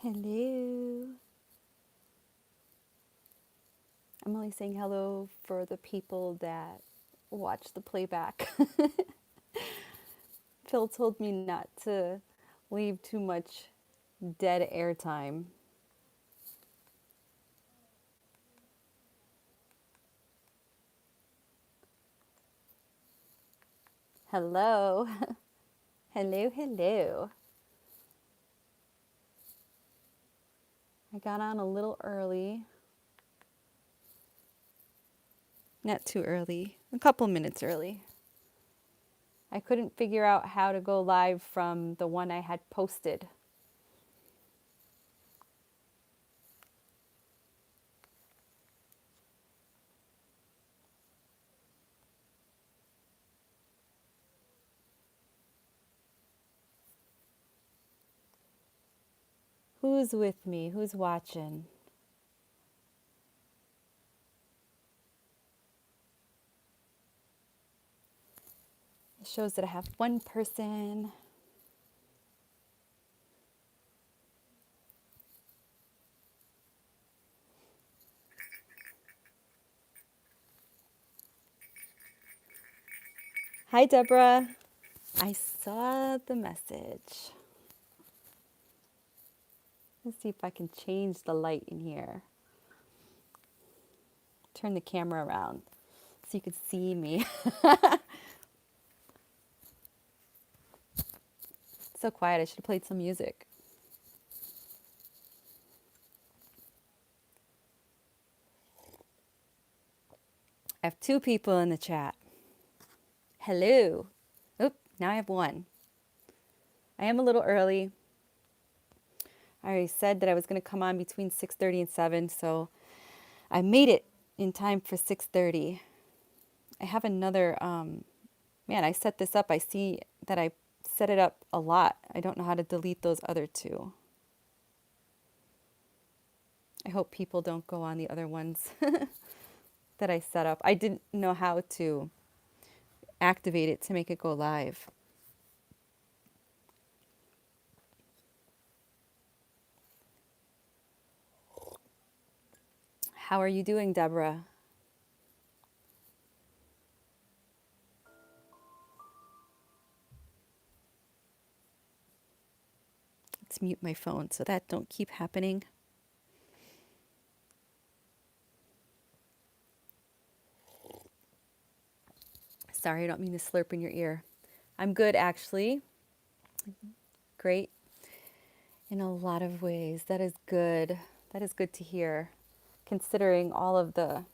Hello. I'm only saying hello for the people that watch the playback. Phil told me not to leave too much dead air time. Hello. Hello, hello. I got on a little early. Not too early, a couple minutes early. I couldn't figure out how to go live from the one I had posted. Who's with me? Who's watching? It shows that I have one person. Hi, Deborah. I saw the message. Let's see if I can change the light in here. Turn the camera around so you can see me. So quiet, I should have played some music. I have 2 people in the chat. Hello. Oop, now I have 1. I am a little early. I already said that I was going to come on between 6:30 and 7, so I made it in time for 6:30. I have another, man, I set this up. I see that I set it up a lot. I don't know how to delete those other 2. I hope people don't go on the other ones that I set up. I didn't know how to activate it to make it go live. How are you doing, Deborah? Let's mute my phone so that don't keep happening. Sorry, I don't mean to slurp in your ear. I'm good, actually. Great in a lot of ways. That is good. That is good to hear, considering all of the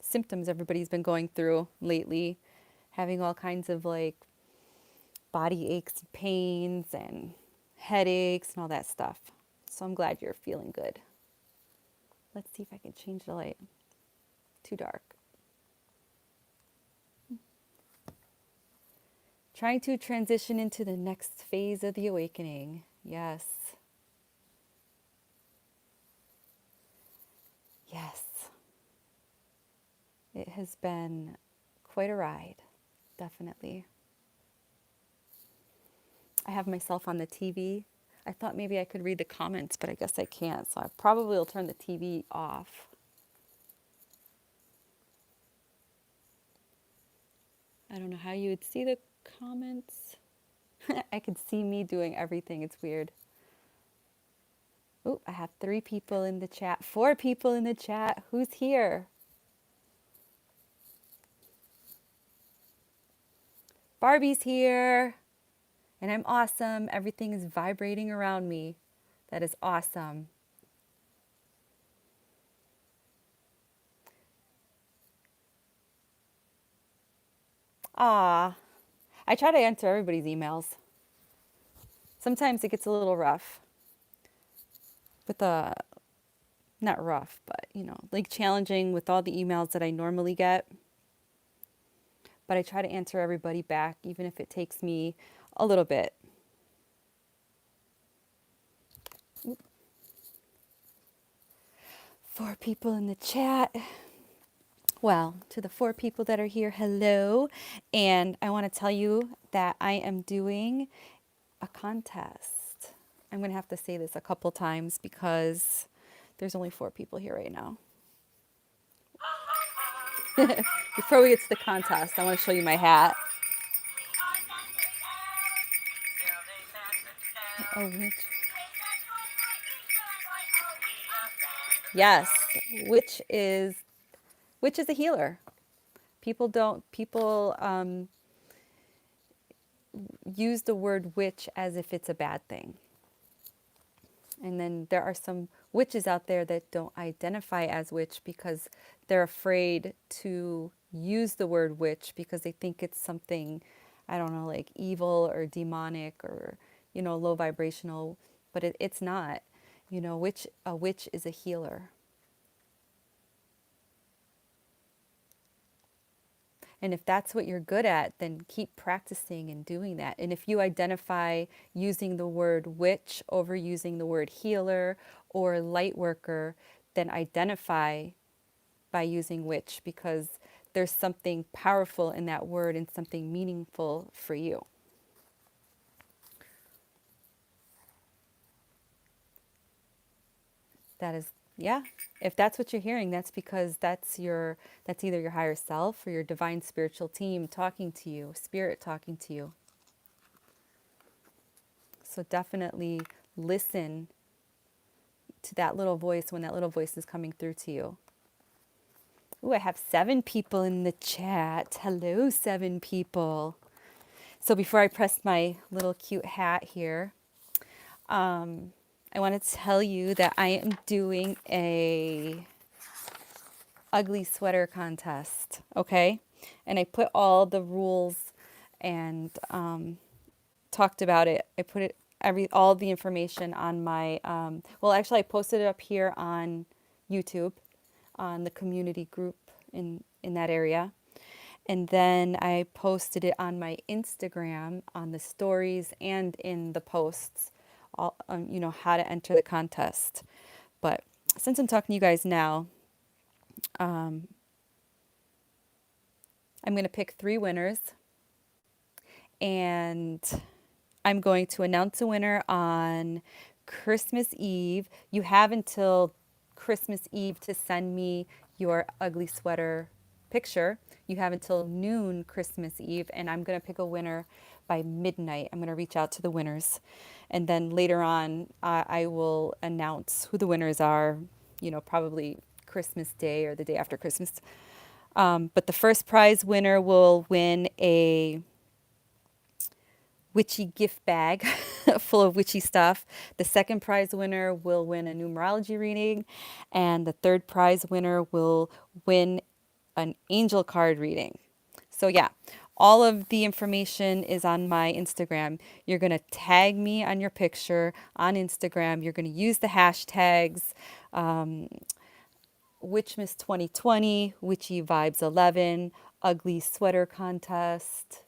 symptoms everybody's been going through lately, having all kinds of like body aches, pains, and headaches, and all that stuff. So I'm glad you're feeling good. Let's see if I can change the light. Too dark. Trying to transition into the next phase of the awakening. Yes. Yes. It has been quite a ride, definitely. I have myself on the TV. I thought maybe I could read the comments, but I guess I can't. So I probably will turn the TV off. I don't know how you would see the comments. I could see me doing everything. It's weird. Oh, I have 3 people in the chat, 4 people in the chat. Who's here? Barbie's here. And I'm awesome. Everything is vibrating around me. That is awesome. Ah, I try to answer everybody's emails. Sometimes it gets a little rough. With not rough, but like challenging with all the emails that I normally get. But I try to answer everybody back, even if it takes me a little bit. 4 people in the chat. Well, to the 4 people that are here, hello. And I want to tell you that I am doing a contest. I'm going to have to say this a couple times because there's only 4 people here right now. Before we get to the contest, I want to show you my hat. Oh, yes, which is a healer. People use the word witch as if it's a bad thing. And then there are some witches out there that don't identify as witch because they're afraid to use the word witch because they think it's something, I don't know, like evil or demonic or, low vibrational, but it's not. A witch is a healer. And if that's what you're good at, then keep practicing and doing that. And if you identify using the word witch over using the word healer or light worker, then identify by using witch because there's something powerful in that word and something meaningful for you. That is, yeah. If that's what you're hearing, that's because that's either your higher self or your divine spiritual team talking to you, spirit talking to you. So definitely listen to that little voice when that little voice is coming through to you. Ooh, I have 7 people in the chat. Hello, 7 people. So before I press my little cute hat here, I want to tell you that I am doing a ugly sweater contest, okay? And I put all the rules and talked about it. I put it all the information on my actually I posted it up here on YouTube on the community group in that area. And then I posted it on my Instagram on the stories and in the posts, all how to enter the contest. But since I'm talking to you guys now, I'm going to pick 3 winners, and I'm going to announce a winner on Christmas Eve. You have until Christmas Eve to send me your ugly sweater picture. You have until noon Christmas Eve, and I'm going to pick a winner by midnight. I'm going to reach out to the winners. And then later on, I will announce who the winners are, probably Christmas Day or the day after Christmas. But the first prize winner will win a witchy gift bag full of witchy stuff. The second prize winner will win a numerology reading. And the third prize winner will win an angel card reading. So yeah, all of the information is on my Instagram. You're going to tag me on your picture on Instagram. You're going to use the hashtags Witchmas 2020, Witchy Vibes 11, Ugly Sweater Contest,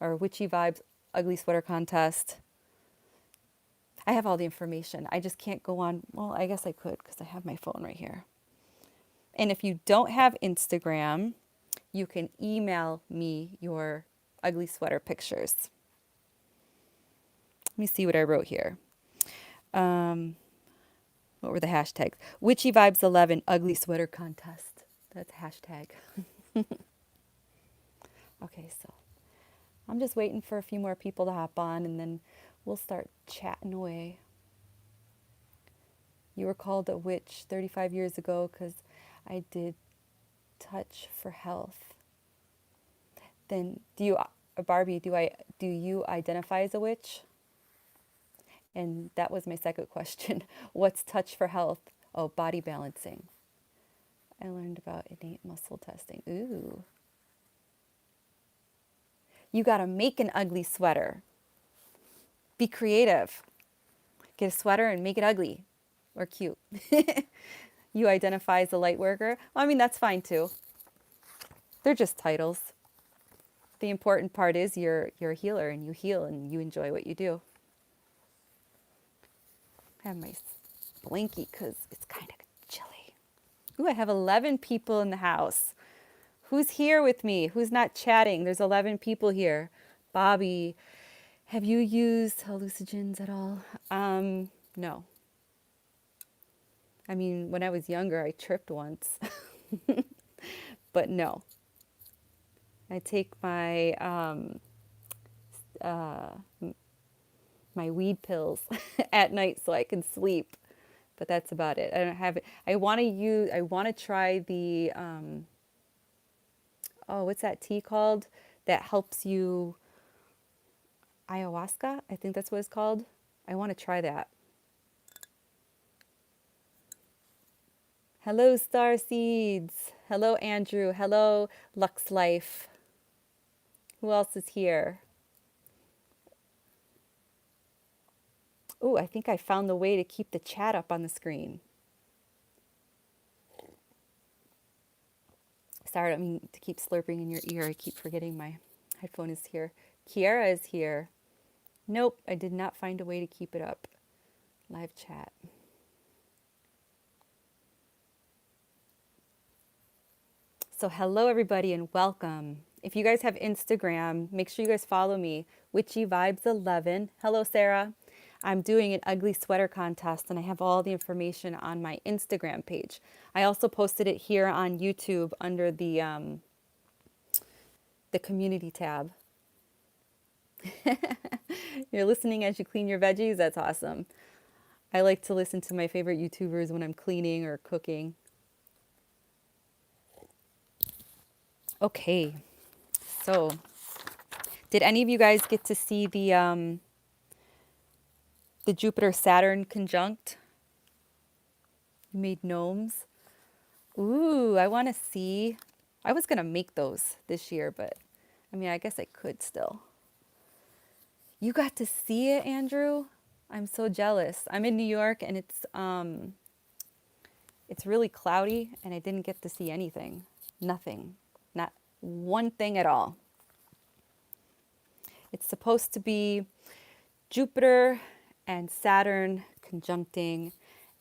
or Witchy Vibes Ugly Sweater Contest. I have all the information. I just can't go on. Well, I guess I could because I have my phone right here. And if you don't have Instagram, you can email me your ugly sweater pictures. Let me see what I wrote here. What were the hashtags? Witchy Vibes 11 Ugly Sweater Contest. That's hashtag. Okay, so I'm just waiting for a few more people to hop on, and then we'll start chatting away. You were called a witch 35 years ago because I did touch for health. Then Barbie, do you identify as a witch? And that was my second question. What's touch for health? Oh, body balancing. I learned about innate muscle testing. Ooh. You got to make an ugly sweater. Be creative. Get a sweater and make it ugly or cute. You identify as a light worker. Well, I mean, that's fine too. They're just titles. The important part is you're a healer and you heal and you enjoy what you do. I have my blankie because it's kind of chilly. Ooh, I have 11 people in the house. Who's here with me? Who's not chatting? There's 11 people here. Bobby, Have you used hallucinogens at all? No. I mean, when I was younger, I tripped once, but no. I take uh, my weed pills at night so I can sleep, but that's about it. I don't have it. I want to try the, oh, what's that tea called that helps you, ayahuasca? I think that's what it's called. I want to try that. Hello, Star Seeds. Hello, Andrew. Hello, Lux Life. Who else is here? Oh, I think I found the way to keep the chat up on the screen. Sorry, I don't mean to keep slurping in your ear. I keep forgetting my headphone is here. Kiara is here. Nope, I did not find a way to keep it up. Live chat. So hello everybody and welcome. If you guys have Instagram, make sure you guys follow me, Witchy Vibes 11. Hello Sarah. I'm doing an ugly sweater contest and I have all the information on my Instagram page. I also posted it here on YouTube under the community tab. You're listening as you clean your veggies? That's awesome. I like to listen to my favorite YouTubers when I'm cleaning or cooking. Okay, so did any of you guys get to see the Jupiter-Saturn conjunct? You made gnomes. Ooh, I want to see. I was going to make those this year, but I mean, I guess I could still. You got to see it, Andrew? I'm so jealous. I'm in New York and it's really cloudy and I didn't get to see anything. Nothing. Not one thing at all. It's supposed to be Jupiter and Saturn conjuncting,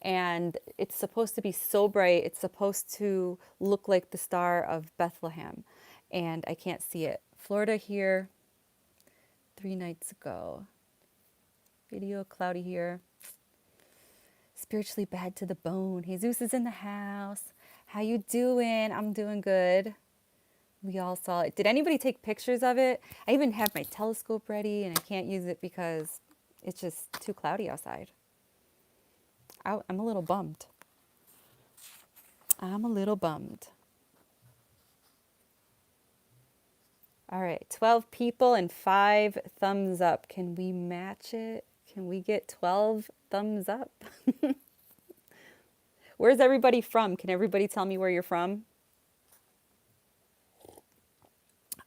and it's supposed to be so bright. It's supposed to look like the Star of Bethlehem, and I can't see it. Florida here 3 nights ago. Video cloudy here. Spiritually bad to the bone. Jesus is in the house. How you doing? I'm doing good. We all saw it. Did anybody take pictures of it? I even have my telescope ready and I can't use it because it's just too cloudy outside. I'm a little bummed. I'm a little bummed. All right, 12 people and 5 thumbs up. Can we match it? Can we get 12 thumbs up? Where's everybody from? Can everybody tell me where you're from?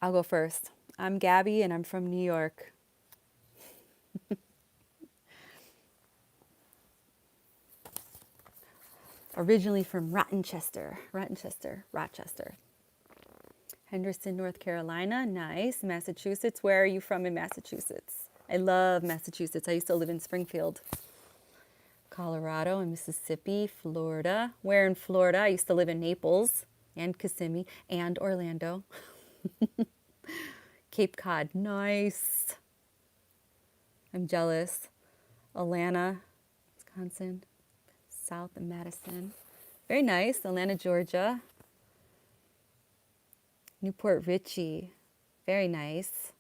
I'll go first. I'm Gabby and I'm from New York. Originally from Rochester. Henderson, North Carolina. Nice. Massachusetts. Where are you from in Massachusetts? I love Massachusetts. I used to live in Springfield. Colorado and Mississippi. Florida. Where in Florida? I used to live in Naples and Kissimmee and Orlando. Cape Cod. Nice. I'm jealous. Atlanta, Wisconsin. South of Madison. Very nice. Atlanta, Georgia. Newport Richey. Very nice.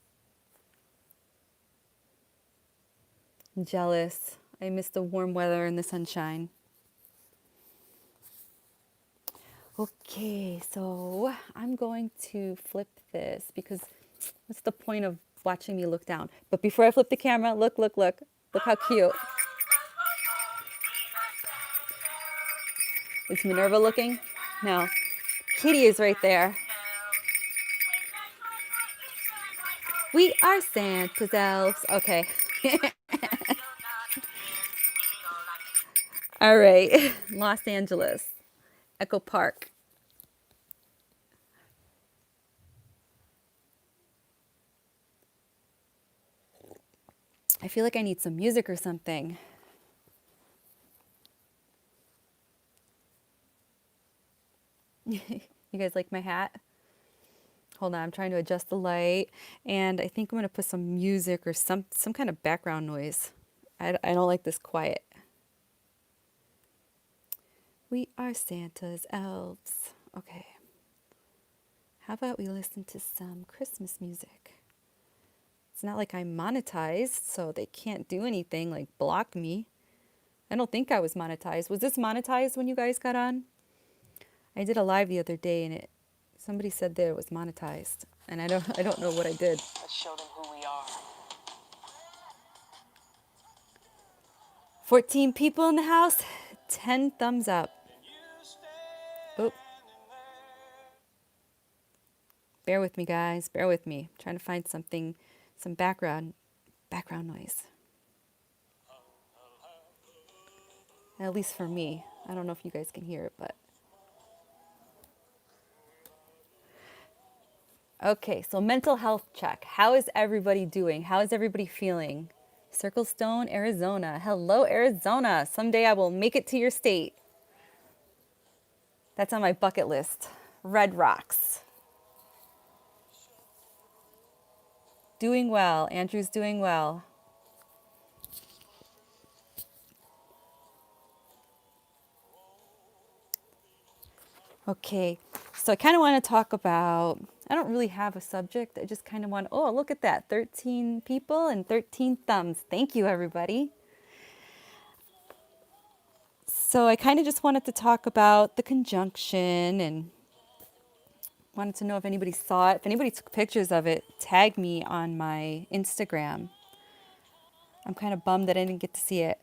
I'm jealous. I miss the warm weather and the sunshine. Okay, so I'm going to flip this because what's the point of watching me look down? But before I flip the camera, look. Look how cute. Is Minerva looking? No. Kitty is right there. We are Santa's elves. Okay. All right. Los Angeles. Echo Park. I feel like I need some music or something. You guys like my hat? Hold on, I'm trying to adjust the light, and I think I'm gonna put some music or some kind of background noise. I don't like this quiet. We are Santa's elves. Okay, how about we listen to some Christmas music? It's not like I'm monetized, so they can't do anything like block me. I don't think I was monetized. Was this monetized when you guys got on? I did a live the other day, and somebody said that it was monetized, and I don't know what I did. Let's show them who we are. 14 people in the house, 10 thumbs up. Oh, bear with me, guys. Bear with me. I'm trying to find something, some background noise. At least for me. I don't know if you guys can hear it, but okay. So mental health check. How is everybody doing? How is everybody feeling? Circle Stone, Arizona. Hello, Arizona. Someday I will make it to your state. That's on my bucket list. Red Rocks. Doing well. Andrew's doing well. Okay, so I kind of want to talk about, I don't really have a subject. I just kind of want, oh, look at that. 13 people and 13 thumbs. Thank you, everybody. So I kind of just wanted to talk about the conjunction and wanted to know if anybody saw it. If anybody took pictures of it, tag me on my Instagram. I'm kind of bummed that I didn't get to see it.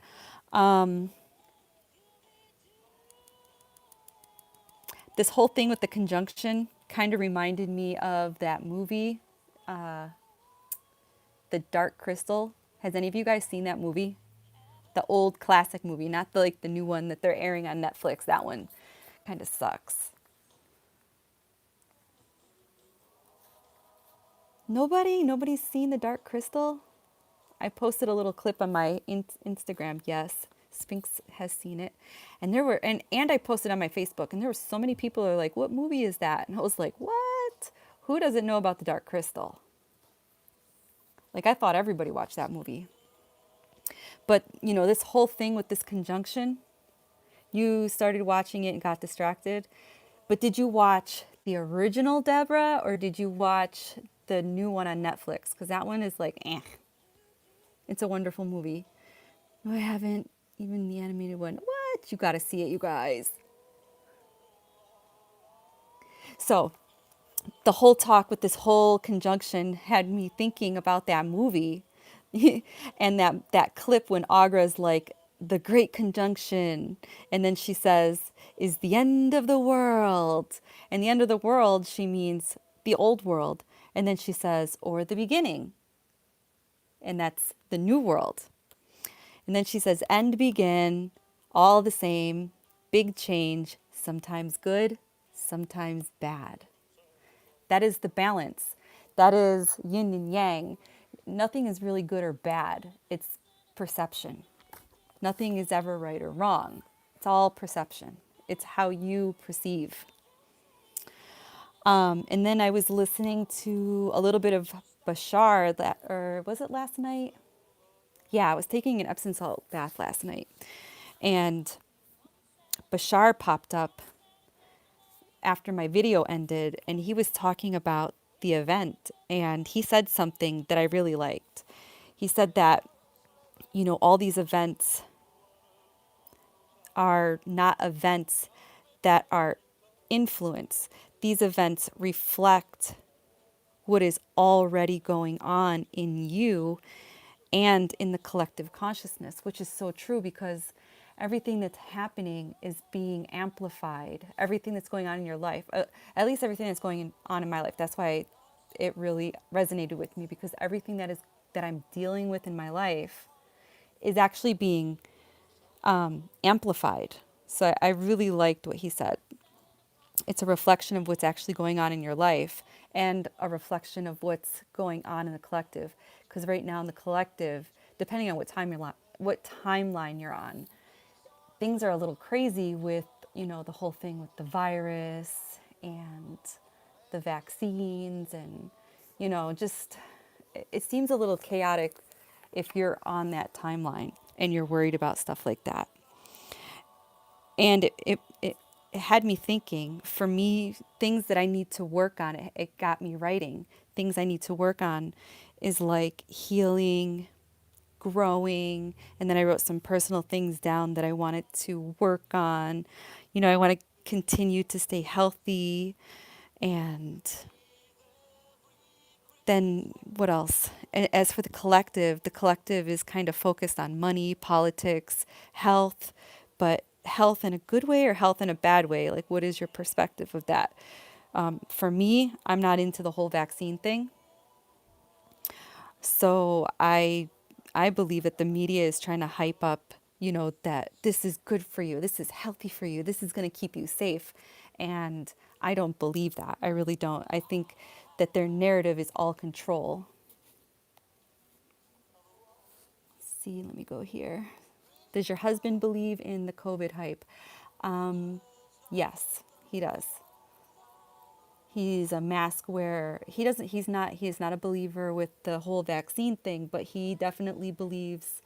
This whole thing with the conjunction kind of reminded me of that movie, The Dark Crystal. Has any of you guys seen that movie? The old classic movie, not the new one that they're airing on Netflix. That one kind of sucks. Nobody's seen The Dark Crystal? I posted a little clip on my Instagram. Yes, Spinks has seen it. And there were and I posted on my Facebook, and there were so many people who are like, "What movie is that?" And I was like, "What? Who doesn't know about The Dark Crystal?" Like, I thought everybody watched that movie. But, this whole thing with this conjunction, you started watching it and got distracted. But did you watch the original Deborah, or did you watch the new one on Netflix? Because that one is like, eh. It's a wonderful movie. No, I haven't. Even the animated one. What? You got to see it, you guys. So, the whole talk with this whole conjunction had me thinking about that movie and that clip when Agra's like, the great conjunction, and then she says, is the end of the world. And the end of the world, she means the old world. And then she says, or the beginning, and that's the new world. And then she says, end, begin, all the same, big change, sometimes good, sometimes bad. That is the balance. That is yin and yang. Nothing is really good or bad. It's perception. Nothing is ever right or wrong. It's all perception. It's how you perceive. And then I was listening to a little bit of Bashar, or was it last night? Yeah, I was taking an Epsom salt bath last night. And Bashar popped up after my video ended, and he was talking about the event, and he said something that I really liked. He said that, all these events are not events that are influence. These events reflect what is already going on in you and in the collective consciousness, which is so true because everything that's happening is being amplified. Everything that's going on in your life, at least everything that's going on in my life. That's why it really resonated with me, because everything that I'm dealing with in my life is actually being amplified. So I really liked what he said. It's a reflection of what's actually going on in your life and a reflection of what's going on in the collective. Because right now in the collective, depending on what timeline you're on, things are a little crazy with, the whole thing with the virus and the vaccines and, just it seems a little chaotic if you're on that timeline and you're worried about stuff like that. And it had me thinking, for me, things that I need to work on, it got me writing. Things I need to work on is like healing, growing, and then I wrote some personal things down that I wanted to work on. I want to continue to stay healthy. And then what else? As for the collective is kind of focused on money, politics, health, but health in a good way or health in a bad way? Like, what is your perspective of that? For me, I'm not into the whole vaccine thing. So I believe that the media is trying to hype up, that this is good for you, this is healthy for you, this is going to keep you safe. And I don't believe that. I really don't. I think that their narrative is all control. Let's see, let me go here. Does your husband believe in the COVID hype? Yes, he does. He's a mask wearer. He is not a believer with the whole vaccine thing, but he definitely believes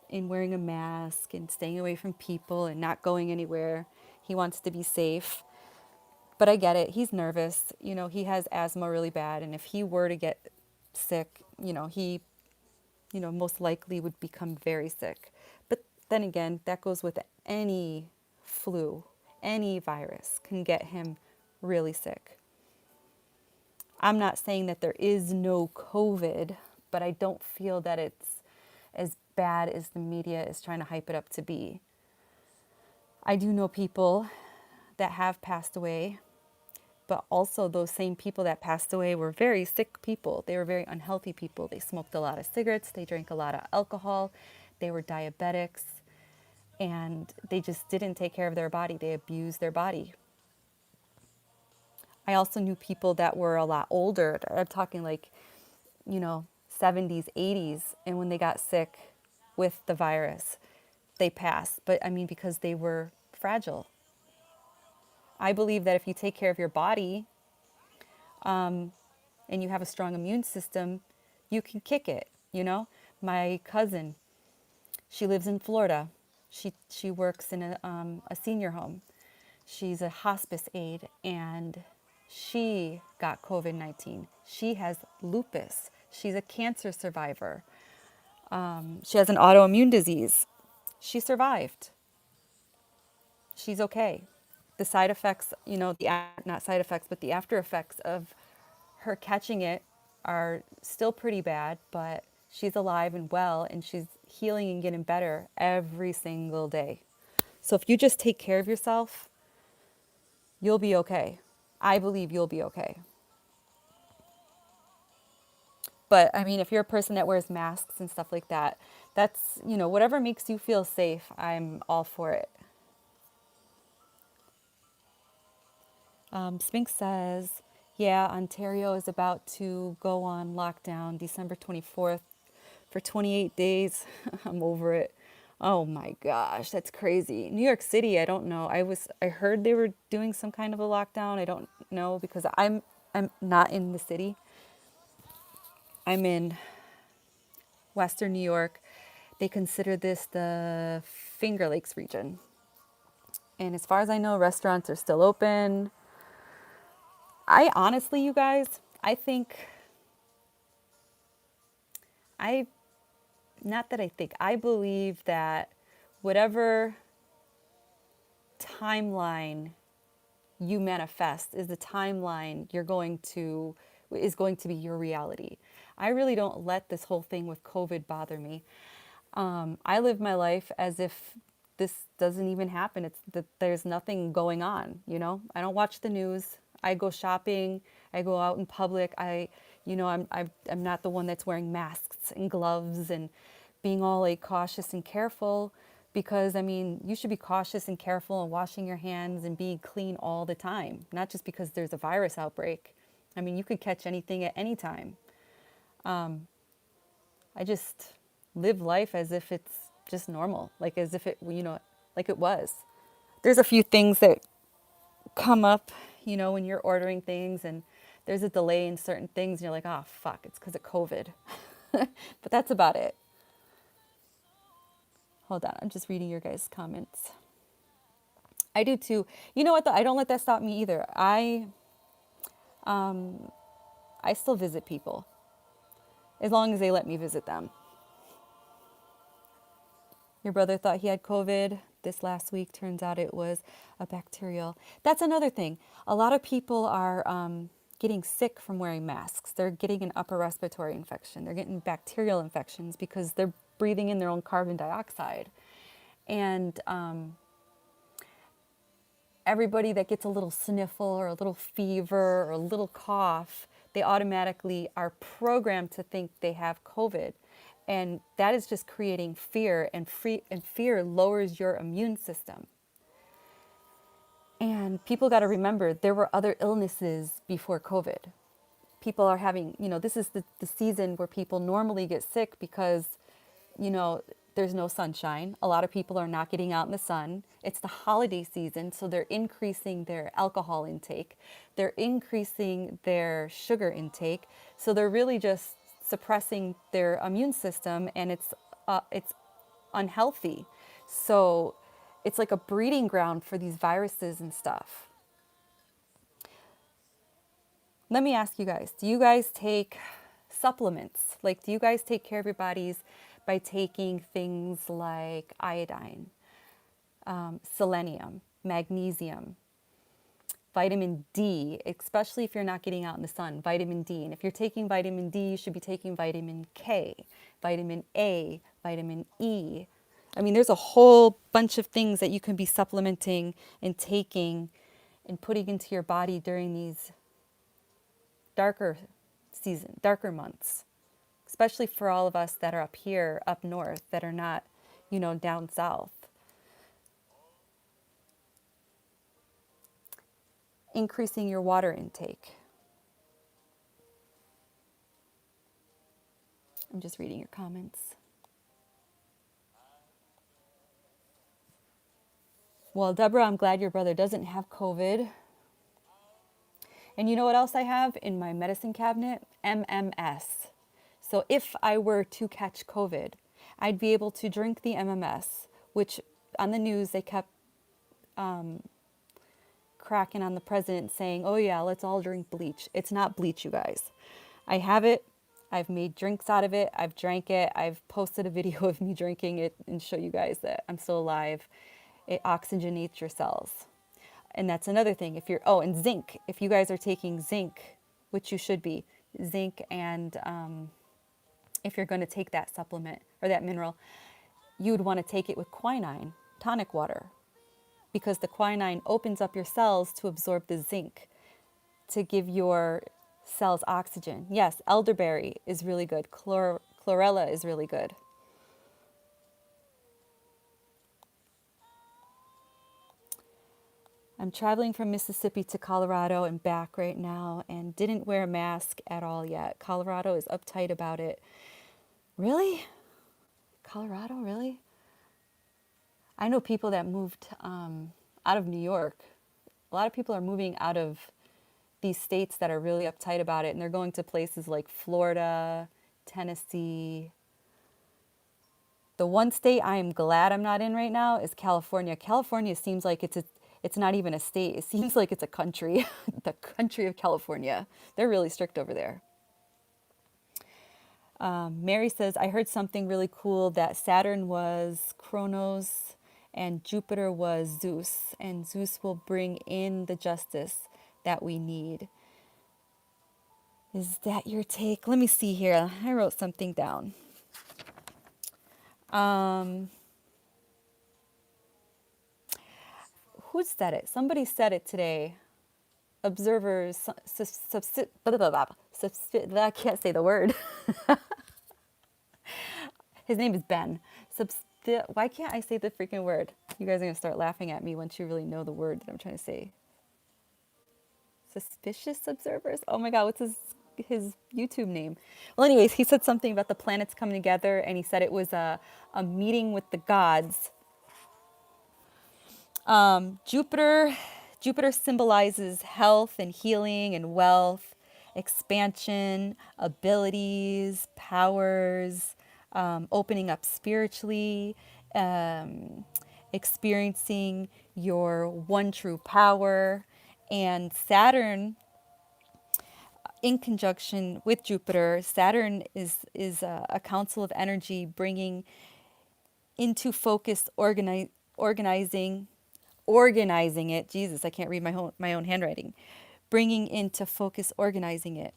in wearing a mask and staying away from people and not going anywhere. He wants to be safe. But I get it. He's nervous. He has asthma really bad, and if he were to get sick, he, most likely would become very sick. But then again, that goes with any flu. Any virus can get him really sick. I'm not saying that there is no COVID, but I don't feel that it's as bad as the media is trying to hype it up to be. I do know people that have passed away, but also those same people that passed away were very sick people. They were very unhealthy people. They smoked a lot of cigarettes, they drank a lot of alcohol, they were diabetics, and they just didn't take care of their body. They abused their body. I also knew people that were a lot older. I'm talking like, 70s, 80s, and when they got sick with the virus, they passed. But I mean, because they were fragile. I believe that if you take care of your body, and you have a strong immune system, you can kick it. My cousin, she lives in Florida. She works in a senior home. She's a hospice aide, and she got COVID-19. She has lupus. She's a cancer survivor. She has an autoimmune disease. She survived. She's okay. The side effects, not side effects, but the after effects of her catching it are still pretty bad, but she's alive and well, and she's healing and getting better every single day. So if you just take care of yourself, you'll be okay. I believe you'll be okay. But I mean, if you're a person that wears masks and stuff like that, that's, whatever makes you feel safe, I'm all for it. Spink says, yeah, Ontario is about to go on lockdown December 24th for 28 days. I'm over it. Oh my gosh, that's crazy. New York City, I don't know. I heard they were doing some kind of a lockdown. I don't know because I'm not in the city. I'm in Western New York. They consider this the Finger Lakes region. And as far as I know, restaurants are still open. I honestly, you guys, I think I not that I think, I believe that whatever timeline you manifest is the timeline is going to be your reality. I really don't let this whole thing with COVID bother me. I live my life as if this doesn't even happen. It's that there's nothing going on. I don't watch the news. I go shopping. I go out in public. I'm not the one that's wearing masks and gloves and being all like cautious and careful, because I mean, you should be cautious and careful and washing your hands and being clean all the time, not just because there's a virus outbreak. I mean, you could catch anything at any time. I just live life as if it's just normal, like as if like it was. There's a few things that come up, when you're ordering things, and there's a delay in certain things and you're like, oh, fuck, it's because of COVID. But that's about it. Hold on, I'm just reading your guys' comments. I do too. You know what though? I don't let that stop me either. I still visit people as long as they let me visit them. Your brother thought he had COVID this last week. Turns out it was a bacterial. That's another thing. A lot of people are getting sick from wearing masks. They're getting an upper respiratory infection. They're getting bacterial infections because they're breathing in their own carbon dioxide. And everybody that gets a little sniffle or a little fever or a little cough, they automatically are programmed to think they have COVID. And that is just creating fear, and fear lowers your immune system. And people got to remember there were other illnesses before COVID. People are having, this is the season where people normally get sick because, there's no sunshine. A lot of people are not getting out in the sun. It's the holiday season, so they're increasing their alcohol intake. They're increasing their sugar intake. So they're really just suppressing their immune system, and it's unhealthy. So it's like a breeding ground for these viruses and stuff. Let me ask you guys, do you guys take supplements? Like, do you guys take care of your bodies by taking things like iodine, selenium, magnesium, vitamin D, especially if you're not getting out in the sun, vitamin D. And if you're taking vitamin D, you should be taking vitamin K, vitamin A, vitamin E. I mean, there's a whole bunch of things that you can be supplementing and taking and putting into your body during these darker months, especially for all of us that are up here, up north, that are not, down south. Increasing your water intake. I'm just reading your comments. Well, Deborah, I'm glad your brother doesn't have COVID. And you know what else I have in my medicine cabinet? MMS. So if I were to catch COVID, I'd be able to drink the MMS, which on the news they kept cracking on the president saying, oh yeah, let's all drink bleach. It's not bleach, you guys. I have it. I've made drinks out of it. I've drank it. I've posted a video of me drinking it and show you guys that I'm still alive. It oxygenates your cells. And that's another thing. And zinc. If you guys are taking zinc, which you should be, zinc, and if you're going to take that supplement or that mineral, you would want to take it with quinine, tonic water, because the quinine opens up your cells to absorb the zinc to give your cells oxygen. Yes, elderberry is really good. Chlorella is really good. I'm traveling from Mississippi to Colorado and back right now and didn't wear a mask at all yet. Colorado is uptight about it. Really? Colorado, really? I know people that moved out of New York. A lot of people are moving out of these states that are really uptight about it, and they're going to places like Florida, Tennessee. The one state I am glad I'm not in right now is California. California seems like it's not even a state. It seems like it's a country, the country of California. They're really strict over there. Mary says, I heard something really cool that Saturn was Kronos and Jupiter was Zeus, and Zeus will bring in the justice that we need. Is that your take? Let me see here. I wrote something down. Who said it? Somebody said it today. Observers, I can't say the word. His name is Ben. Why can't I say the freaking word? You guys are going to start laughing at me once you really know the word that I'm trying to say. Suspicious observers? Oh my God, what's his YouTube name? Well, anyways, he said something about the planets coming together, and he said it was a meeting with the gods. Jupiter symbolizes health and healing and wealth. expansion, abilities, powers, opening up spiritually, experiencing your one true power. And Saturn, in conjunction with Jupiter, Saturn is a council of energy, bringing into focus, organizing, organizing it. Jesus, I can't read my own handwriting. Bringing into focus, organizing it.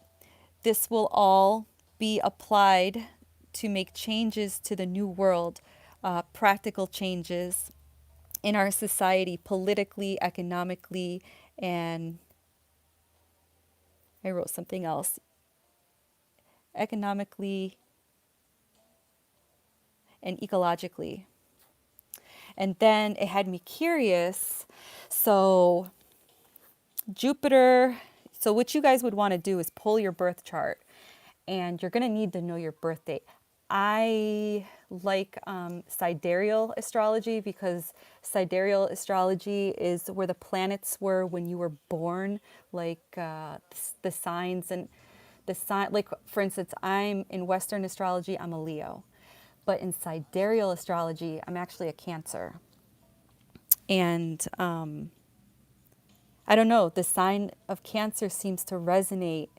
This will all be applied to make changes to the new world, practical changes in our society, politically, economically, and I wrote something else. Economically and ecologically. And then it had me curious. So Jupiter, so what you guys would want to do is pull your birth chart, and you're going to need to know your birth date. I like sidereal astrology because sidereal astrology is where the planets were when you were born, like the signs and the sign. Like for instance, I'm in Western astrology, I'm a Leo, but in sidereal astrology, I'm actually a Cancer. And I don't know, the sign of Cancer seems to resonate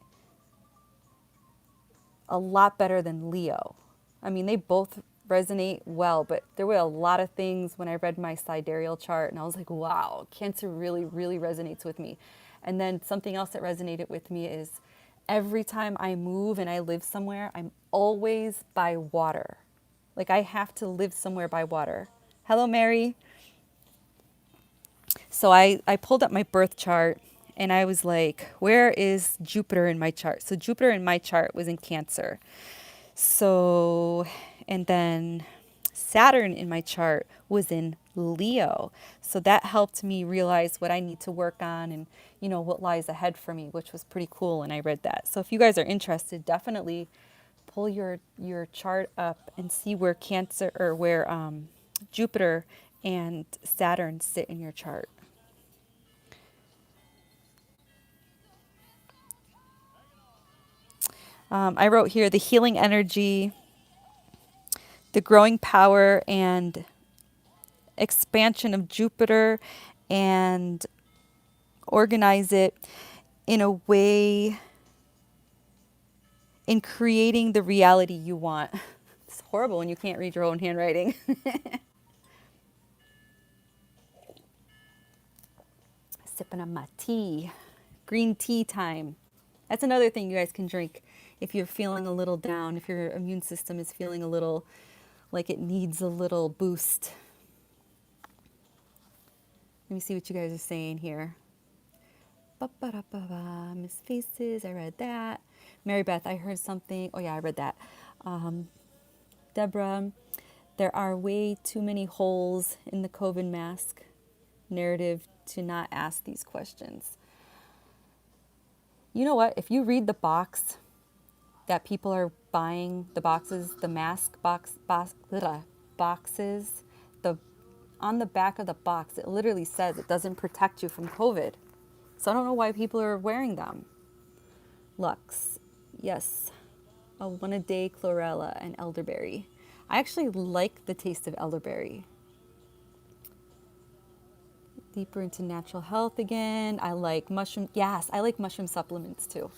a lot better than Leo. I mean, they both resonate well, but there were a lot of things when I read my sidereal chart and I was like, wow, Cancer really, really resonates with me. And then something else that resonated with me is every time I move and I live somewhere, I'm always by water. Like I have to live somewhere by water. Hello, Mary. So I pulled up my birth chart and I was like, where is Jupiter in my chart? So Jupiter in my chart was in Cancer. So, and then Saturn in my chart was in Leo. So that helped me realize what I need to work on and, you know, what lies ahead for me, which was pretty cool. And I read that. So if you guys are interested, definitely pull your chart up and see where Cancer or where Jupiter and Saturn sit in your chart. I wrote here the healing energy, the growing power and expansion of Jupiter, and organize it in a way in creating the reality you want. It's horrible when you can't read your own handwriting. Sipping on my tea. Green tea time. That's another thing you guys can drink if you're feeling a little down, if your immune system is feeling a little like it needs a little boost. Let me see what you guys are saying here. Ba-ba-da-ba-ba. Miss Faces, I read that. Mary Beth, I heard something. Oh yeah, I read that. Deborah, there are way too many holes in the COVID mask narrative to not ask these questions. You know what? If you read the box that people are buying, the boxes, the mask boxes, on the back of the box, it literally says it doesn't protect you from COVID. So I don't know why people are wearing them. Lux, yes, a one-a-day chlorella and elderberry. I actually like the taste of elderberry. Deeper into natural health again. I like mushroom. Yes, I like mushroom supplements too.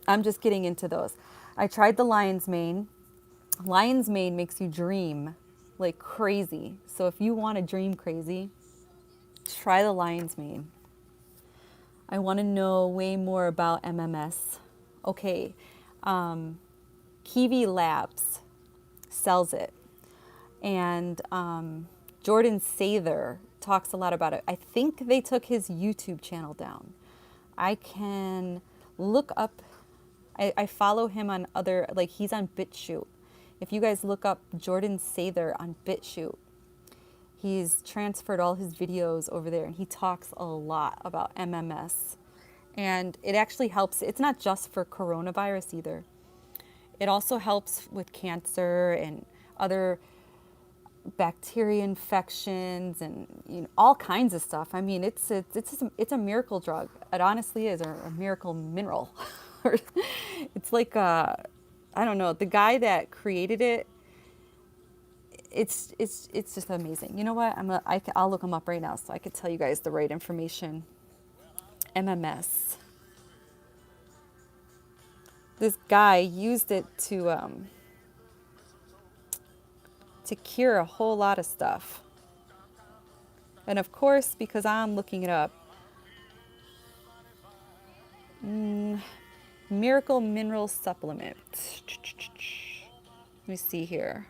I'm just getting into those. I tried the lion's mane. Lion's mane makes you dream like crazy. So if you want to dream crazy, try the lion's mane. I want to know way more about MMS. Okay, Kiwi Labs sells it. And Jordan Sather talks a lot about it. I think they took his YouTube channel down. I can look up, I follow him on other, like he's on BitChute. If you guys look up Jordan Sather on BitChute, he's transferred all his videos over there and he talks a lot about MMS. And it actually helps. It's not just for coronavirus either. It also helps with cancer and other bacteria infections and all kinds of stuff. I mean, it's a miracle drug. It honestly is, or a miracle mineral. It's like I don't know. The guy that created it, it's just amazing. You know what? I'll look him up right now so I could tell you guys the right information. MMS. This guy used it to cure a whole lot of stuff. And of course, because I'm looking it up, miracle mineral supplement. Let me see here.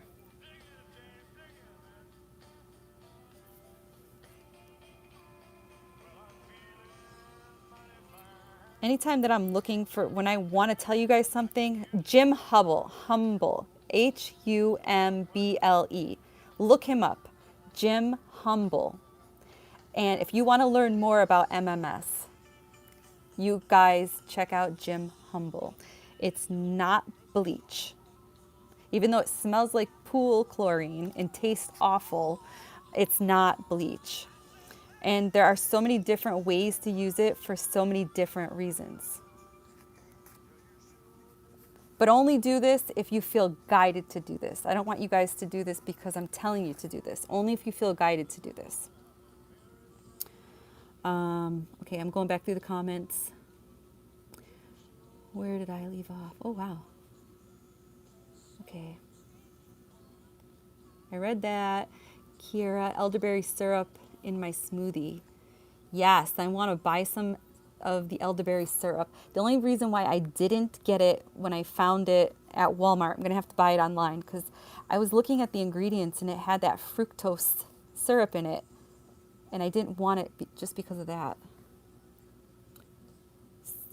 Anytime that I'm looking for, when I want to tell you guys something, Jim Humble, Humble. Look him up, Jim Humble. And if you want to learn more about MMS, you guys check out Jim Humble. It's not bleach. Even though it smells like pool chlorine and tastes awful, it's not bleach. And there are so many different ways to use it for so many different reasons. But only do this if you feel guided to do this. I don't want you guys to do this because I'm telling you to do this. Only if you feel guided to do this. Okay, I'm going back through the comments. Where did I leave off? Oh, wow. Okay. I read that. Kira, elderberry syrup in my smoothie. Yes, I want to buy some of the elderberry syrup. The only reason why I didn't get it when I found it at Walmart, I'm going to have to buy it online because I was looking at the ingredients and it had that fructose syrup in it. And I didn't want it just because of that.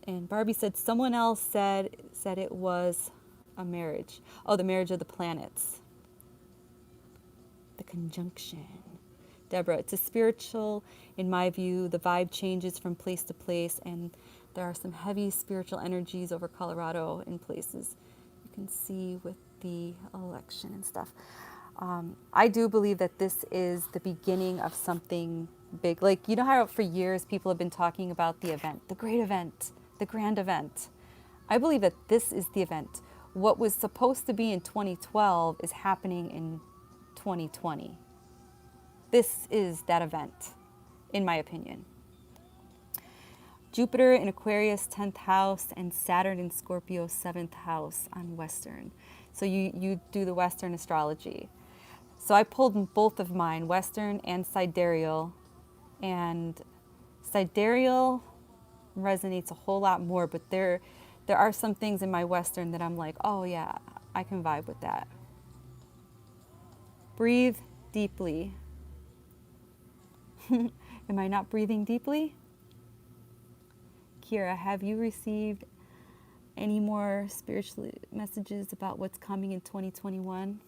And Barbie said someone else said it was a marriage. Oh, the marriage of the planets. The conjunction. Deborah, it's a spiritual, in my view. The vibe changes from place to place, and there are some heavy spiritual energies over Colorado in places you can see with the election and stuff. I do believe that this is the beginning of something big. Like, you know how for years people have been talking about the event, the great event, the grand event. I believe that this is the event. What was supposed to be in 2012 is happening in 2020. This is that event, in my opinion. Jupiter in Aquarius, 10th house, and Saturn in Scorpio, 7th house on Western. So you do the Western astrology. So I pulled both of mine, Western and sidereal. And sidereal resonates a whole lot more, but there are some things in my Western that I'm like, oh yeah, I can vibe with that. Breathe deeply. Am I not breathing deeply? Kira, have you received any more spiritual messages about what's coming in 2021?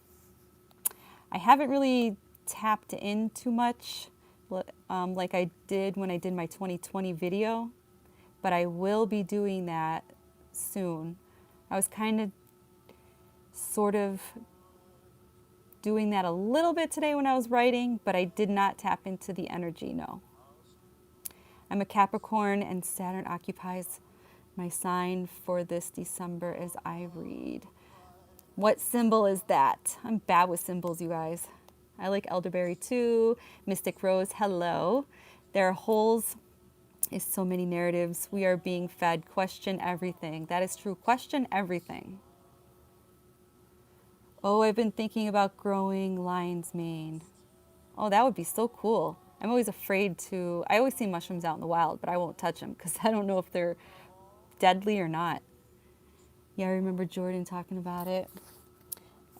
I haven't really tapped in too much like I did when I did my 2020 video, but I will be doing that soon. I was kind of sort of doing that a little bit today when I was writing, but I did not tap into the energy, no. I'm a Capricorn and Saturn occupies my sign for this December as I read. What symbol is that? I'm bad with symbols, you guys. I like elderberry too. Mystic Rose, hello. There are holes in so many narratives. We are being fed. Question everything. That is true. Question everything. Oh, I've been thinking about growing lion's mane. Oh, that would be so cool. I'm always afraid to, I always see mushrooms out in the wild, but I won't touch them because I don't know if they're deadly or not. Yeah, I remember Jordan talking about it.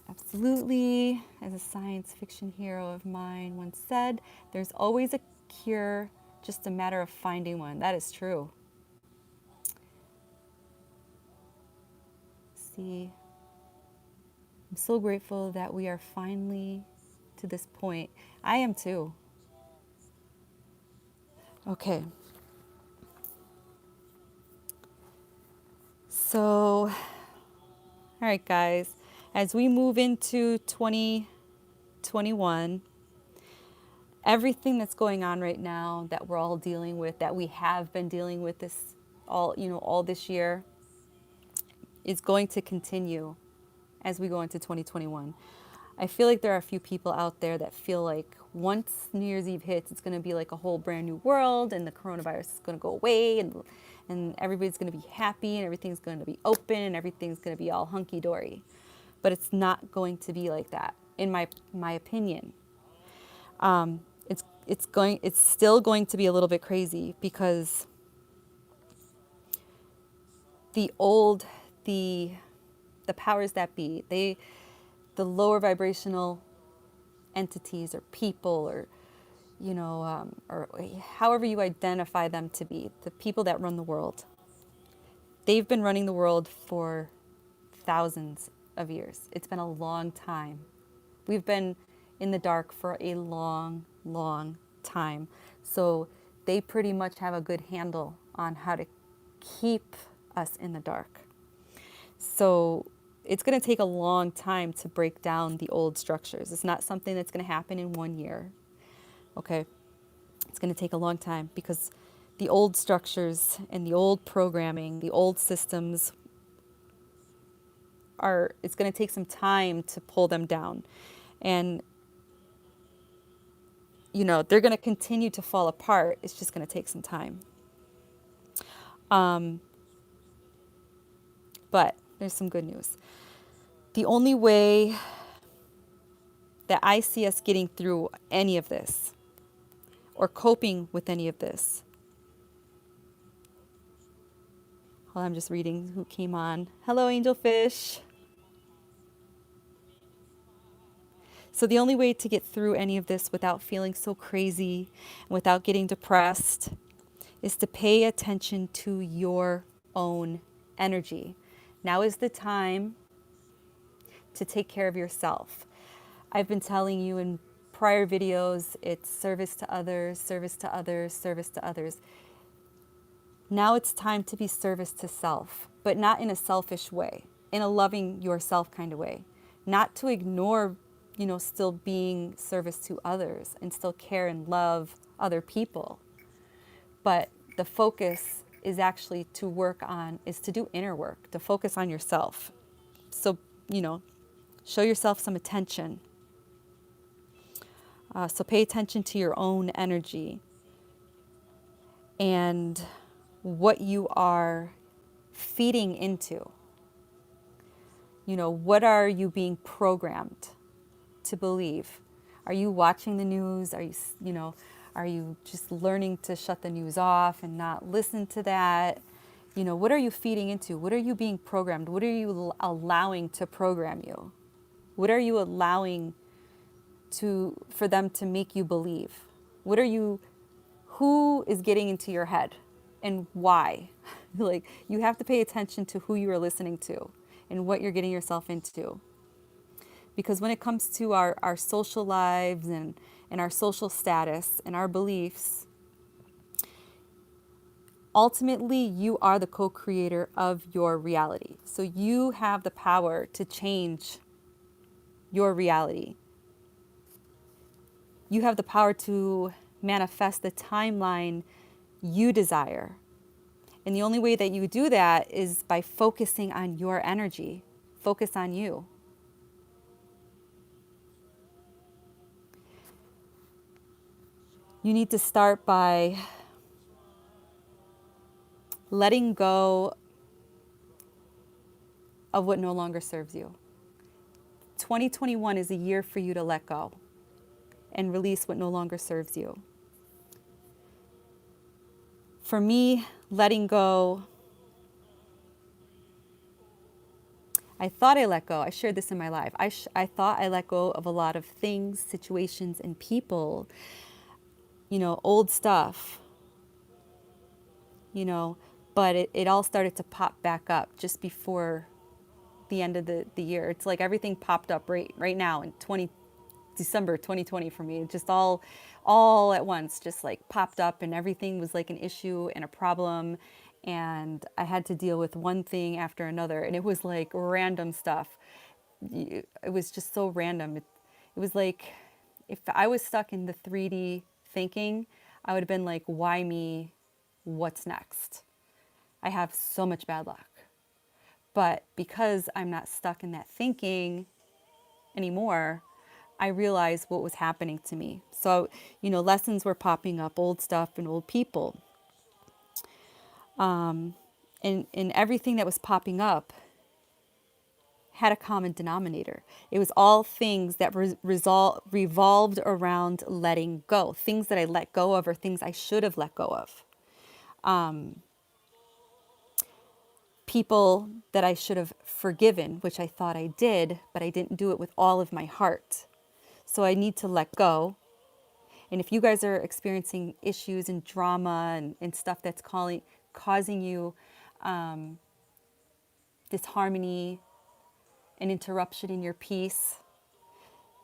Absolutely. As a science fiction hero of mine once said, there's always a cure, just a matter of finding one. That is true. See, I'm so grateful that we are finally to this point. I am too. Okay. So, all right, guys, as we move into 2021, 2021, everything that's going on right now that we're all dealing with, that we have been dealing with this all this year, is going to continue as we go into 2021. I feel like there are a few people out there that feel like once New Year's Eve hits, it's going to be like a whole brand new world, and the coronavirus is going to go away, and everybody's going to be happy, and everything's going to be open, and everything's going to be all hunky dory. But it's not going to be like that, in my opinion. It's still going to be a little bit crazy, because the old the powers that be, the lower vibrational entities or people, or or however you identify them to be, the people that run the world, they've been running the world for thousands of years. It's been a long time. We've been in the dark for a long, long time. So they pretty much have a good handle on how to keep us in the dark. So it's going to take a long time to break down the old structures. It's not something that's going to happen in 1 year. Okay? It's going to take a long time, because the old structures and the old programming, the old systems it's going to take some time to pull them down. And, they're going to continue to fall apart. It's just going to take some time. But there's some good news. The only way that I see us getting through any of this, or coping with any of this. Hold on, I'm just reading who came on. Hello, Angelfish. So the only way to get through any of this without feeling so crazy and without getting depressed is to pay attention to your own energy. Now is the time to take care of yourself. I've been telling you in prior videos, it's service to others, service to others, service to others. Now it's time to be service to self, but not in a selfish way, in a loving yourself kind of way. Not to ignore, still being service to others and still care and love other people. But the focus is actually is to do inner work, to focus on yourself. So, show yourself some attention. So pay attention to your own energy and what you are feeding into. What are you being programmed to believe? Are you watching the news? Are you just learning to shut the news off and not listen to that? What are you feeding into? What are you being programmed? What are you allowing to program you? What are you allowing for them to make you believe? Who is getting into your head and why? Like, you have to pay attention to who you are listening to and what you're getting yourself into. Because when it comes to our social lives and our social status and our beliefs, ultimately you are the co-creator of your reality. So you have the power to change your reality. You have the power to manifest the timeline you desire. And the only way that you do that is by focusing on your energy. Focus on you. You need to start by letting go of what no longer serves you. 2021 is a year for you to let go and release what no longer serves you. For me, letting go, I thought I let go. I shared this in my life. I thought I let go of a lot of things, situations, and people, old stuff, but it all started to pop back up just before the end of the year. It's like everything popped up right now in December 2020 for me. It just all at once just like popped up, and everything was like an issue and a problem, and I had to deal with one thing after another, and it was like random stuff. It was just so random. It was like If I was stuck in the 3D thinking, I would have been like, why me? What's next? I have so much bad luck. But because I'm not stuck in that thinking anymore, I realized what was happening to me. So, lessons were popping up, old stuff and old people. And everything that was popping up had a common denominator. It was all things that revolved around letting go, things that I let go of or things I should have let go of. People that I should have forgiven, which I thought I did, but I didn't do it with all of my heart. So I need to let go. And if you guys are experiencing issues and drama and stuff that's causing you disharmony and interruption in your peace,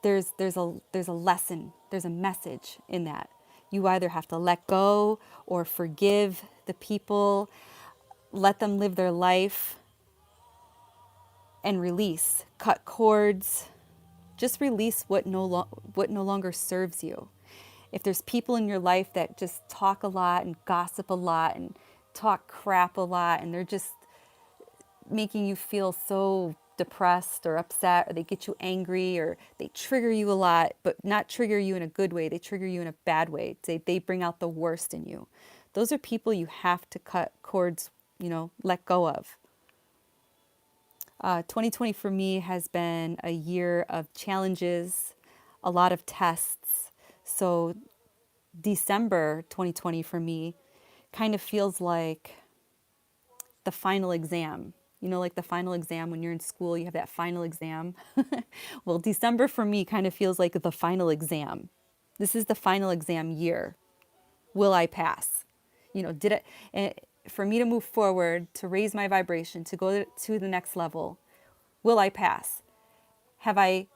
there's a lesson, there's a message in that. You either have to let go or forgive the people, let them live their life, and release, cut cords, just release what no longer serves you. If there's people in your life that just talk a lot and gossip a lot and talk crap a lot, and they're just making you feel so depressed or upset, or they get you angry, or they trigger you a lot, but not trigger you in a good way, they trigger you in a bad way. They bring out the worst in you. Those are people you have to cut cords, let go of. 2020 for me has been a year of challenges, a lot of tests. So December 2020 for me kind of feels like the final exam. Like the final exam when you're in school, you have that final exam. Well, December for me kind of feels like the final exam. This is the final exam year. Will I pass? For me to move forward, to raise my vibration, to go to the next level, will I pass? Have I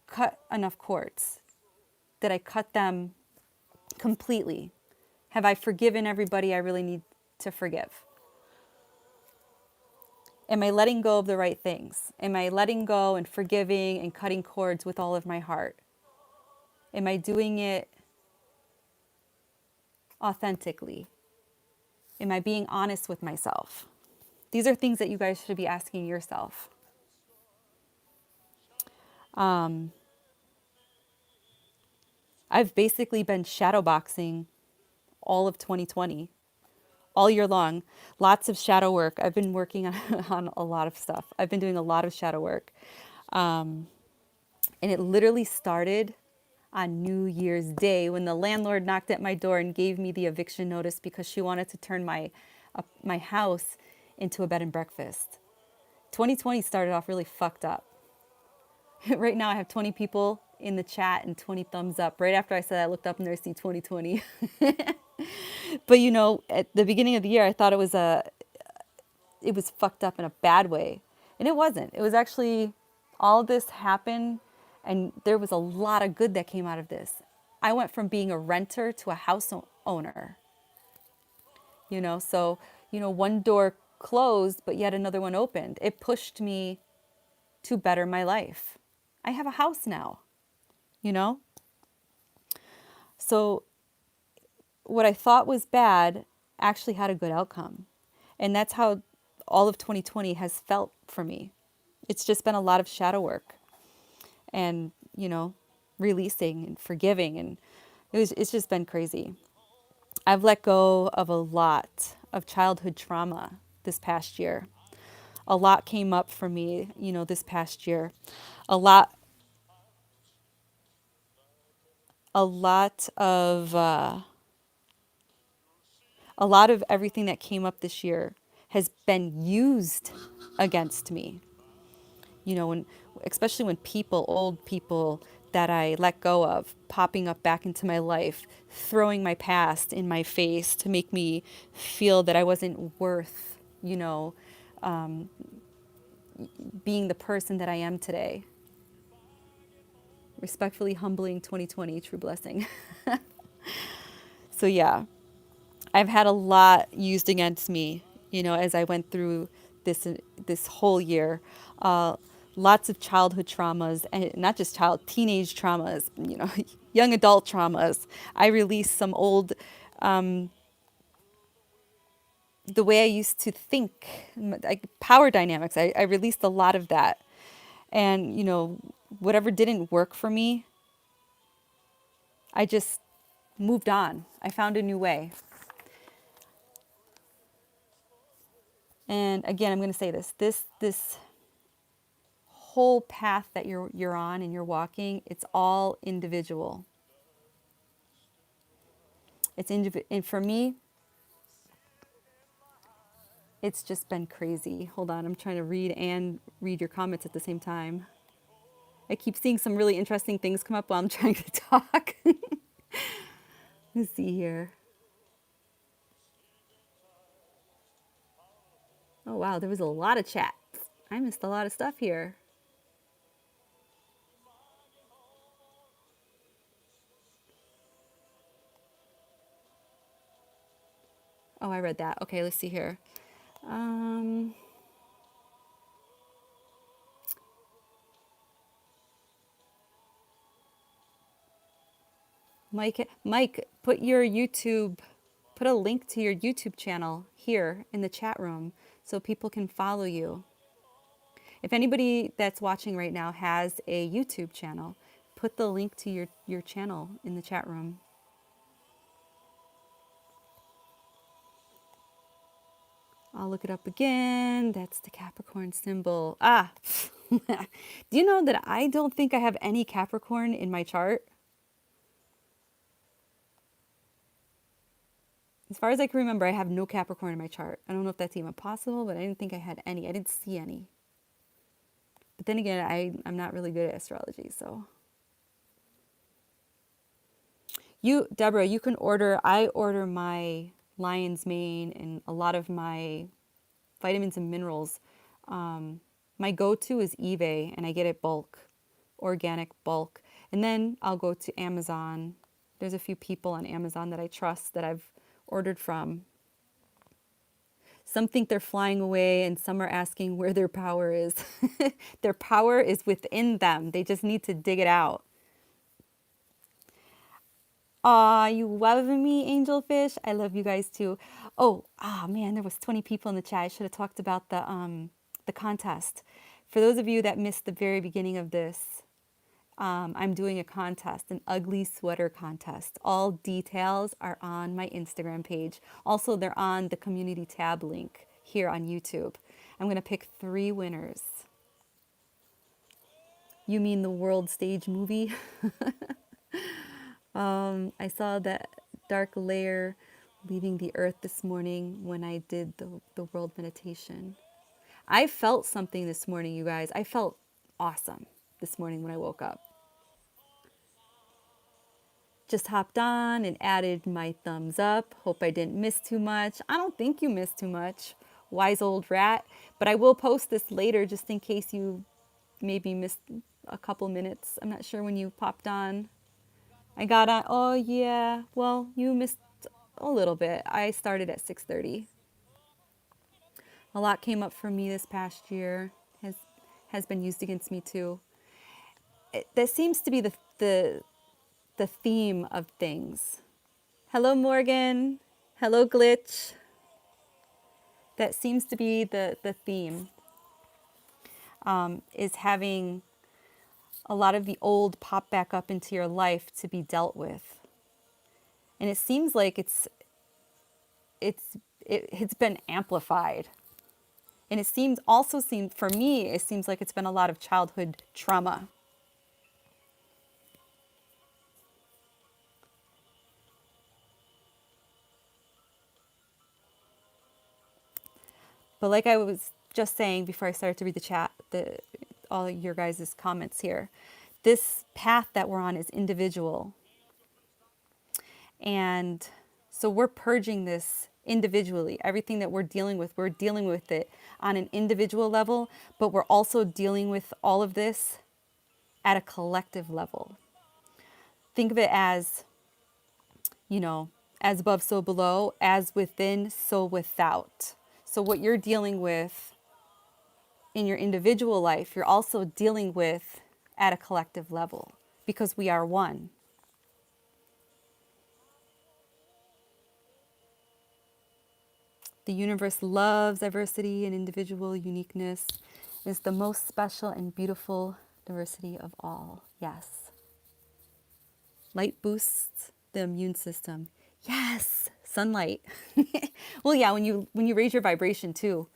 cut enough cords? Did I cut them completely? Have I forgiven everybody I really need to forgive? Am I letting go of the right things? Am I letting go and forgiving and cutting cords with all of my heart? Am I doing it authentically? Am I being honest with myself? These are things that you guys should be asking yourself. I've basically been shadowboxing all of 2020, all year long. Lots of shadow work. I've been working on a lot of stuff. I've been doing a lot of shadow work. And it literally started on New Year's Day when the landlord knocked at my door and gave me the eviction notice because she wanted to turn my house into a bed and breakfast. 2020 started off really fucked up. Right now I have 20 people in the chat and 20 thumbs up. Right after I said that, I looked up and there I see 2020. But at the beginning of the year, I thought it was fucked up in a bad way. And it wasn't. It was actually, all of this happened and there was a lot of good that came out of this. I went from being a renter to a house owner. So, one door closed, but yet another one opened. It pushed me to better my life. I have a house now, So what I thought was bad actually had a good outcome. And that's how all of 2020 has felt for me. It's just been a lot of shadow work and, releasing and forgiving. And it's just been crazy. I've let go of a lot of childhood trauma this past year. A lot came up for me, this past year. A lot of everything that came up this year has been used against me. Especially when old people that I let go of, popping up back into my life, throwing my past in my face to make me feel that I wasn't worth, being the person that I am today. Respectfully humbling 2020, true blessing. So yeah, I've had a lot used against me, as I went through this whole year. lots of childhood traumas, and not just teenage traumas, young adult traumas. I released some old, the way I used to think, like power dynamics. I released a lot of that. And, whatever didn't work for me, I just moved on. I found a new way. And again, I'm going to say this whole path that you're on and you're walking, it's all individual. And for me, it's just been crazy. Hold on, I'm trying to read your comments at the same time. I keep seeing some really interesting things come up while I'm trying to talk. Let's see here. Oh wow, there was a lot of chats. I missed a lot of stuff here. Oh, I read that. Okay, let's see here. Um, Mike, put a link to your YouTube channel here in the chat room so people can follow you. If anybody that's watching right now has a YouTube channel, put the link to your channel in the chat room. I'll look it up again. That's the Capricorn symbol. Ah, do you know that I don't think I have any Capricorn in my chart? As far as I can remember, I have no Capricorn in my chart. I don't know if that's even possible, but I didn't think I had any. I didn't see any. But then again, I'm not really good at astrology, so. Deborah, you can I order my lion's mane and a lot of my vitamins and minerals. My go-to is eBay, and I get it bulk, organic bulk. And then I'll go to Amazon. There's a few people on Amazon that I trust that I've ordered from. Some think they're flying away, and some are asking where their power is. Their power is within them. They just need to dig it out. Aw, you love me, angelfish. I love you guys too. Oh, man, there was 20 people in the chat. I should have talked about the contest. For those of you that missed the very beginning of this, I'm doing a contest, an ugly sweater contest. All details are on my Instagram page. Also, they're on the community tab link here on YouTube. I'm going to pick 3 winners. You mean the world stage movie? I saw that dark layer leaving the earth this morning when I did the world meditation. I felt something this morning, you guys. I felt awesome this morning when I woke up. Just hopped on and added my thumbs up. Hope I didn't miss too much. I don't think you missed too much, wise old rat. But I will post this later just in case you maybe missed a couple minutes. I'm not sure when you popped on. I got on. Oh yeah. Well, you missed a little bit. I started at 6:30. A lot came up for me this past year. Has been used against me too. That seems to be the theme of things. Hello, Morgan. Hello, Glitch. That seems to be the theme, is having a lot of the old pop back up into your life to be dealt with. And it seems like it's been amplified. And for me, it seems like it's been a lot of childhood trauma. But like I was just saying before I started to read the chat, all your guys' comments here, this path that we're on is individual. And so we're purging this individually. Everything that we're dealing with it on an individual level, but we're also dealing with all of this at a collective level. Think of it as, as above, so below, as within, so without. So what you're dealing with in your individual life, you're also dealing with at a collective level because we are one. The universe loves diversity and individual uniqueness. It's the most special and beautiful diversity of all. Yes. Light boosts the immune system. Yes, sunlight. Well, yeah, when you raise your vibration too,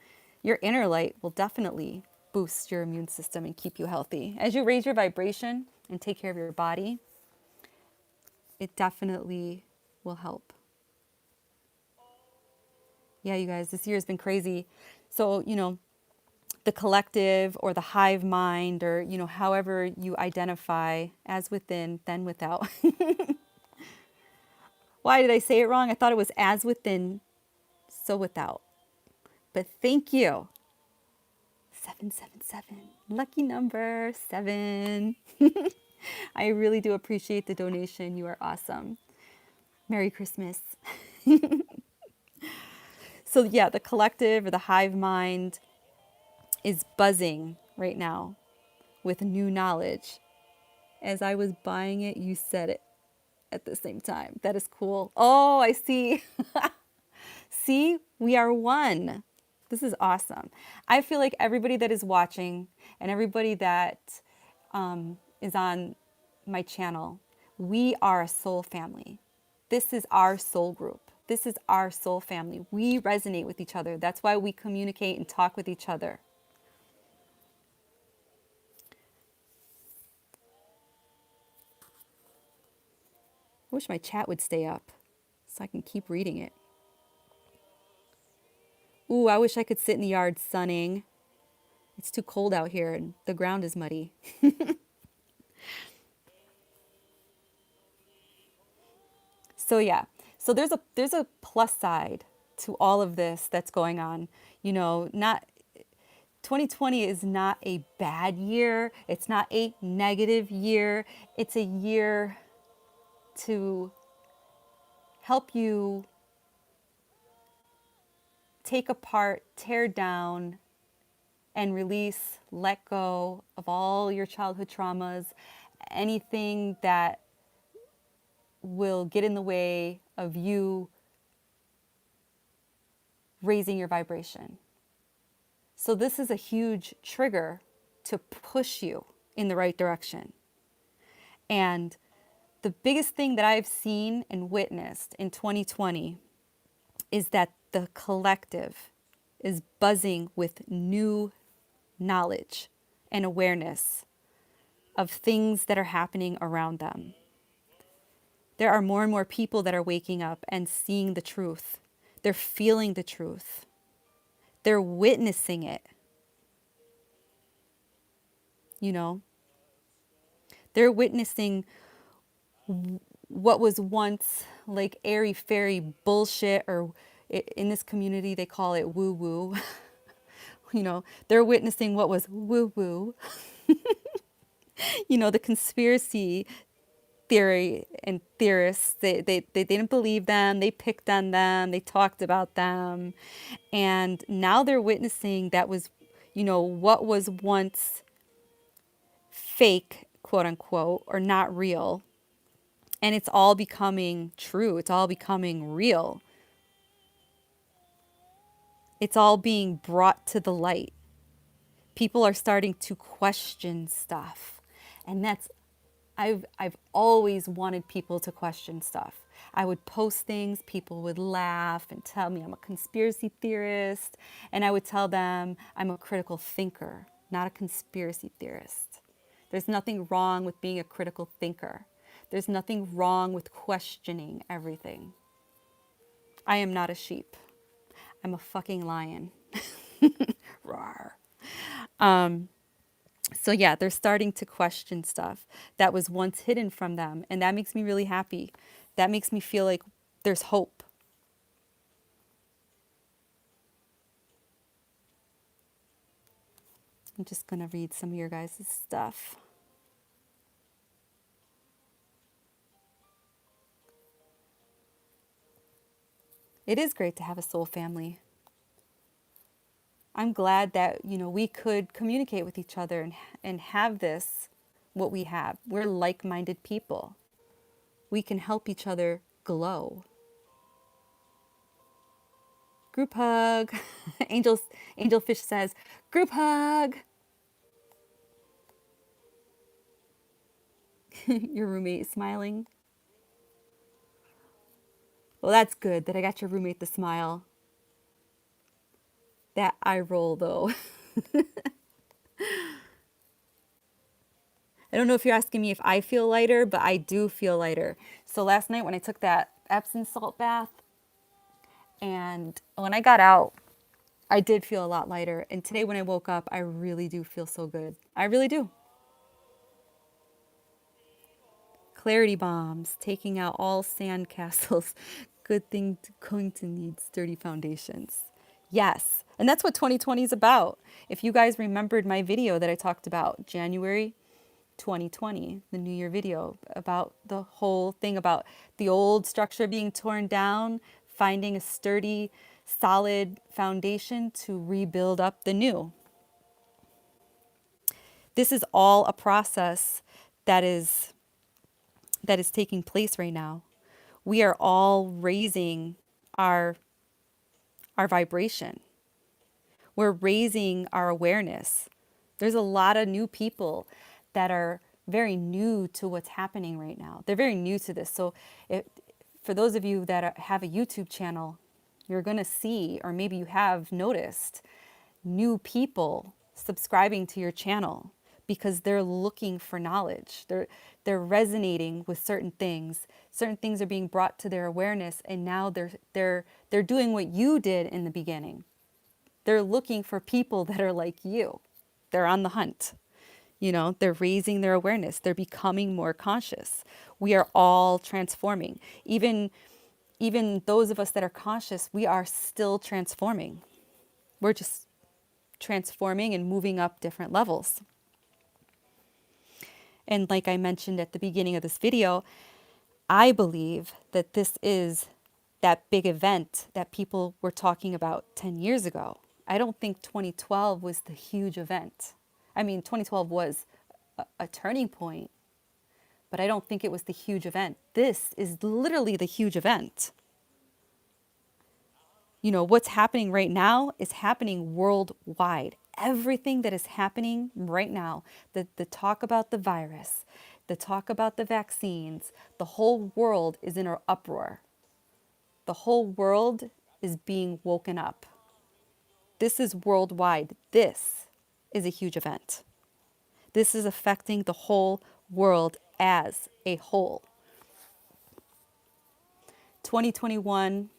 your inner light will definitely boost your immune system and keep you healthy. As you raise your vibration and take care of your body, it definitely will help. Yeah, you guys, this year has been crazy. So, the collective or the hive mind, or, however you identify, as within, then without. Why did I say it wrong? I thought it was as within, so without. But thank you. 777. Lucky number 7. I really do appreciate the donation. You are awesome. Merry Christmas. So, yeah, the collective or the hive mind is buzzing right now with new knowledge. As I was buying it, you said it at the same time. That is cool. Oh, I see. See, we are one. This is awesome. I feel like everybody that is watching and everybody that is on my channel, we are a soul family. This is our soul group. This is our soul family. We resonate with each other. That's why we communicate and talk with each other. I wish my chat would stay up so I can keep reading it. Ooh, I wish I could sit in the yard sunning. It's too cold out here and the ground is muddy. So yeah, so there's a plus side to all of this that's going on. Not 2020 is not a bad year. It's not a negative year. It's a year to help you take apart, tear down, and release, let go of all your childhood traumas, anything that will get in the way of you raising your vibration. So this is a huge trigger to push you in the right direction. And the biggest thing that I've seen and witnessed in 2020 is that the collective is buzzing with new knowledge and awareness of things that are happening around them. There are more and more people that are waking up and seeing the truth. They're feeling the truth. They're witnessing it. They're witnessing what was once like airy fairy bullshit, or in this community they call it woo woo. They're witnessing what was woo woo. The conspiracy theory and theorists, they didn't believe them, they picked on them, they talked about them, and now they're witnessing that was, what was once fake, quote unquote, or not real, and it's all becoming true, it's all becoming real, it's all being brought to the light. People are starting to question stuff, and that's I've always wanted people to question stuff. I would post things, people would laugh and tell me I'm a conspiracy theorist, and I would tell them I'm a critical thinker, not a conspiracy theorist. There's nothing wrong with being a critical thinker. There's nothing wrong with questioning everything. I am not a sheep. I'm a fucking lion. Rawr. So yeah, they're starting to question stuff that was once hidden from them. And that makes me really happy. That makes me feel like there's hope. I'm just going to read some of your guys' stuff. It is great to have a soul family. I'm glad that, we could communicate with each other and have this, what we have. We're like-minded people. We can help each other glow. Group hug. Angelfish says, group hug. Your roommate is smiling. Well, that's good that I got your roommate to smile. That eye roll, though. I don't know if you're asking me if I feel lighter, but I do feel lighter. So last night when I took that Epsom salt bath and when I got out, I did feel a lot lighter. And today when I woke up, I really do feel so good. I really do. Clarity bombs, taking out all sand castles. Good thing going to need sturdy foundations. Yes. And that's what 2020 is about. If you guys remembered my video that I talked about, January 2020, the New Year video, about the whole thing about the old structure being torn down, finding a sturdy, solid foundation to rebuild up the new. This is all a process that is taking place right now. We are all raising our vibration. We're raising our awareness. There's a lot of new people that are very new to what's happening right now. They're very new to this. So for those of you that have a YouTube channel, you're going to see, or maybe you have noticed, new people subscribing to your channel because they're looking for knowledge. They're resonating with certain things. Certain things are being brought to their awareness, and now they're doing what you did in the beginning. They're looking for people that are like you. They're on the hunt. They're raising their awareness. They're becoming more conscious. We are all transforming. Even those of us that are conscious, we are still transforming. We're just transforming and moving up different levels. And like I mentioned at the beginning of this video, I believe that this is that big event that people were talking about 10 years ago. I don't think 2012 was the huge event. I mean, 2012 was a turning point, but I don't think it was the huge event. This is literally the huge event. What's happening right now is happening worldwide. Everything that is happening right now, the talk about the virus, the talk about the vaccines, the whole world is in an uproar. The whole world is being woken up. This is worldwide. This is a huge event. This is affecting the whole world as a whole. 2021,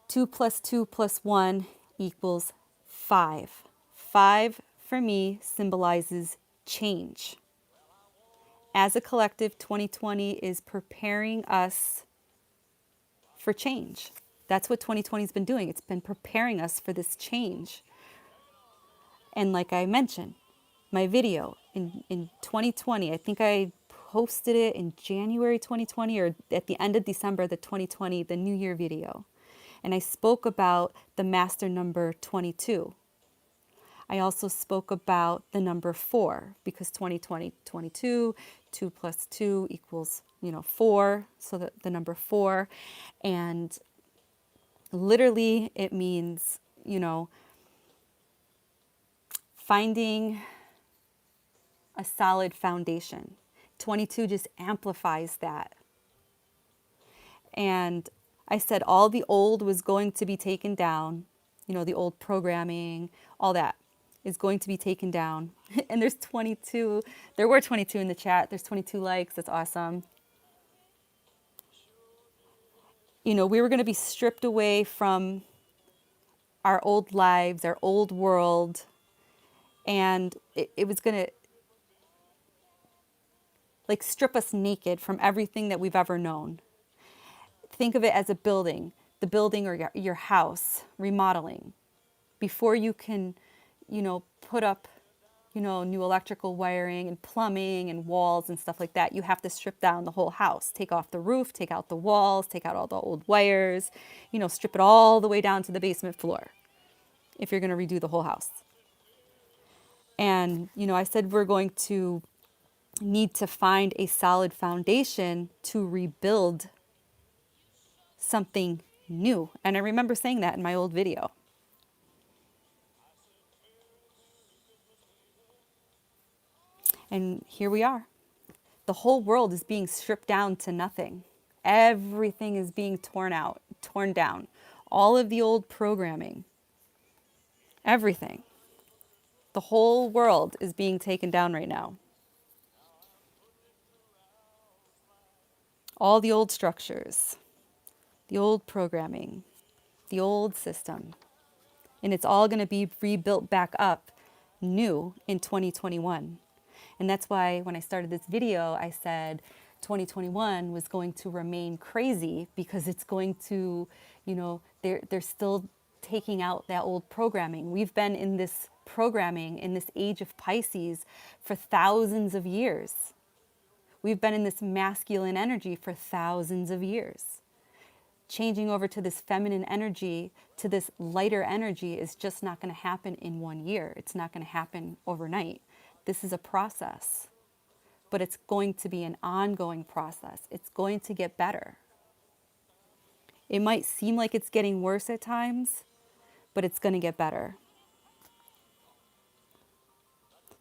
2 plus 2 plus 1 equals 5. 5 for me symbolizes change. As a collective, 2020 is preparing us for change. That's what 2020 has been doing. It's been preparing us for this change. And like I mentioned, my video in 2020, I think I posted it in January 2020 or at the end of December, the 2020, the New Year video. And I spoke about the master number 22. I also spoke about the number 4 because 2020, 22, 2 plus 2 equals, 4. So the number 4. And literally it means, finding a solid foundation. 22 just amplifies that. And I said all the old was going to be taken down, the old programming, all that is going to be taken down. And there's 22, there were 22 in the chat. There's 22 likes. That's awesome. We were going to be stripped away from our old lives, our old world. And it was going to strip us naked from everything that we've ever known. Think of it as a building, the building or your house, remodeling. Before you can, put up, new electrical wiring and plumbing and walls and stuff like that, you have to strip down the whole house, take off the roof, take out the walls, take out all the old wires, strip it all the way down to the basement floor. if you're going to redo the whole house. And, I said we're going to need to find a solid foundation to rebuild something new. And I remember saying that in my old video. And here we are. The whole world is being stripped down to nothing. Everything is being torn down. All of the old programming, everything. The whole world is being taken down right now. All the old structures, the old programming, the old system. And it's all going to be rebuilt back up new in 2021. And that's why when I started this video, I said 2021 was going to remain crazy because it's going to, they're still taking out that old programming. We've been in this programming, in this age of Pisces for thousands of years. We've been in this masculine energy for thousands of years. Changing over to this feminine energy, to this lighter energy is just not going to happen in 1 year. It's not going to happen overnight. This is a process, but it's going to be an ongoing process. It's going to get better. It might seem like it's getting worse at times, but it's going to get better.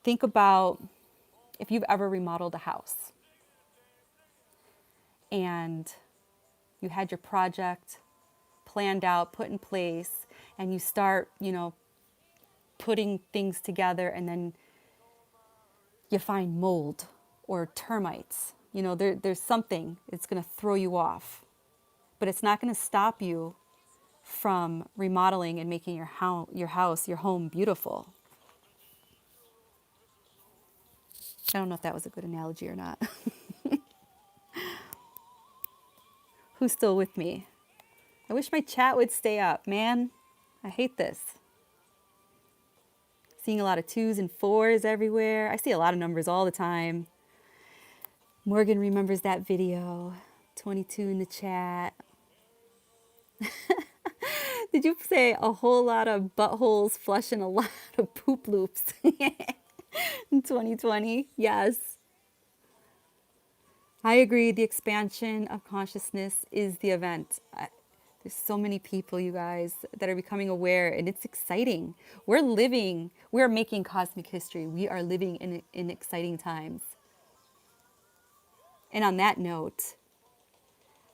Think about if you've ever remodeled a house and you had your project planned out, put in place, and you start, putting things together, and then you find mold or termites. There's something that's going to throw you off, but it's not going to stop you from remodeling and making your house, your home beautiful. I don't know if that was a good analogy or not. Who's still with me? I wish my chat would stay up, man. I hate this. Seeing a lot of 2s and 4s everywhere. I see a lot of numbers all the time. Morgan remembers that video. 22 in the chat. Did you say a whole lot of buttholes flushing a lot of poop loops in 2020? Yes. I agree. The expansion of consciousness is the event. There's so many people, you guys, that are becoming aware, and it's exciting. We're making cosmic history. We are living in exciting times. And on that note,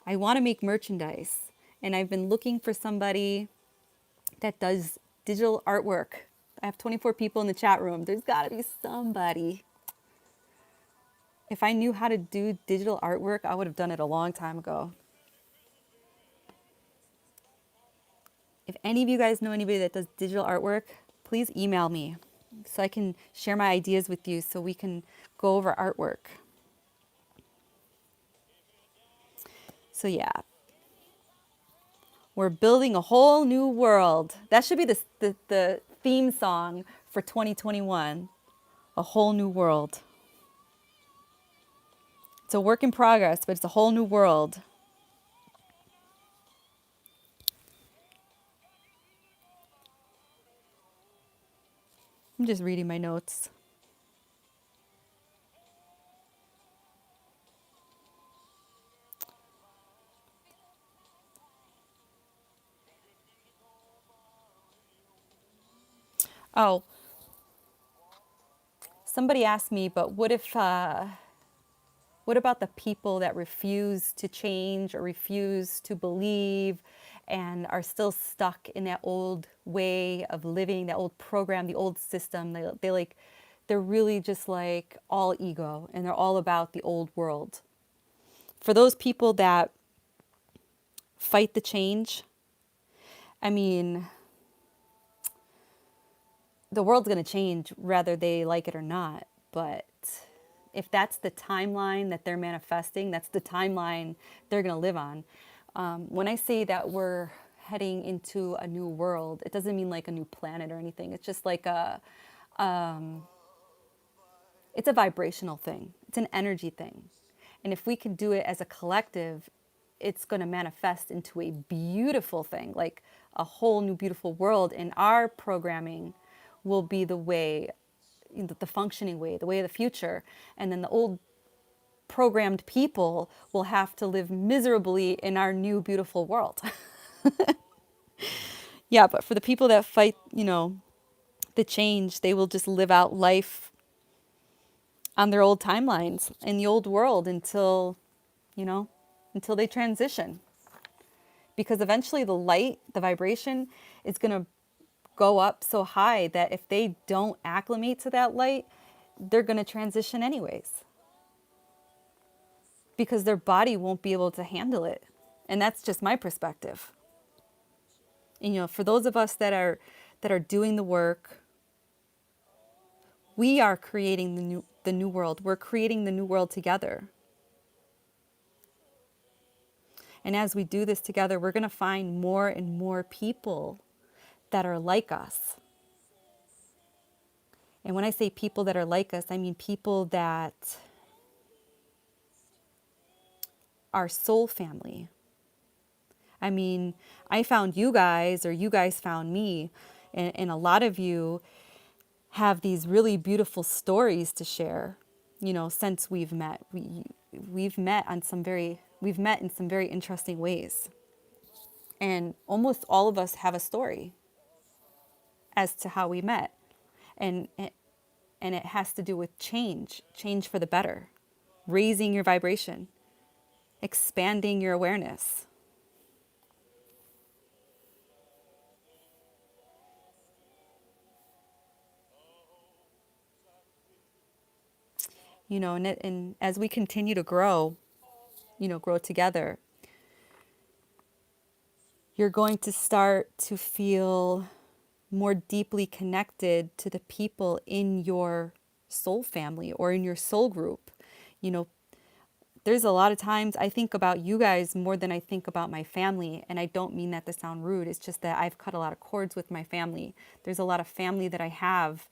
I want to make merchandise, and I've been looking for somebody that does digital artwork. I have 24 people in the chat room. There's got to be somebody. If I knew how to do digital artwork, I would have done it a long time ago. If any of you guys know anybody that does digital artwork, please email me so I can share my ideas with you so we can go over artwork. So yeah, we're building a whole new world. That should be the theme song for 2021, a whole new world. It's a work in progress, but it's a whole new world. I'm just reading my notes. Oh, somebody asked me, but what about the people that refuse to change or refuse to believe and are still stuck in that old way of living, that old program, the old system? They're really just like all ego, and they're all about the old world. For those people that fight the change, I mean, the world's going to change whether they like it or not. But if that's the timeline that they're manifesting, that's the timeline they're going to live on. When I say that we're heading into a new world, it doesn't mean like a new planet or anything. It's just like it's a vibrational thing. It's an energy thing. And if we can do it as a collective, it's going to manifest into a beautiful thing, like a whole new beautiful world, and our programming will be the way, the functioning way, the way of the future. And then the old programmed people will have to live miserably in our new beautiful world. Yeah, but for the people that fight, the change, they will just live out life on their old timelines in the old world you know, until they transition. Because eventually the light, the vibration is going to go up so high that if they don't acclimate to that light, they're going to transition anyways. Because their body won't be able to handle it. And that's just my perspective. And, for those of us that are doing the work, we are creating the new world. We're creating the new world together. And as we do this together, we're going to find more and more people that are like us. And when I say people that are like us, I mean people that are soul family. I mean, I found you guys, or you guys found me, and a lot of you have these really beautiful stories to share. Since we've met, we've met in some very interesting ways, and almost all of us have a story as to how we met, and it has to do with change for the better, raising your vibration, expanding your awareness. And as we continue to grow, grow together, you're going to start to feel more deeply connected to the people in your soul family or in your soul group. There's a lot of times I think about you guys more than I think about my family. And I don't mean that to sound rude. It's just that I've cut a lot of cords with my family. There's a lot of family that I have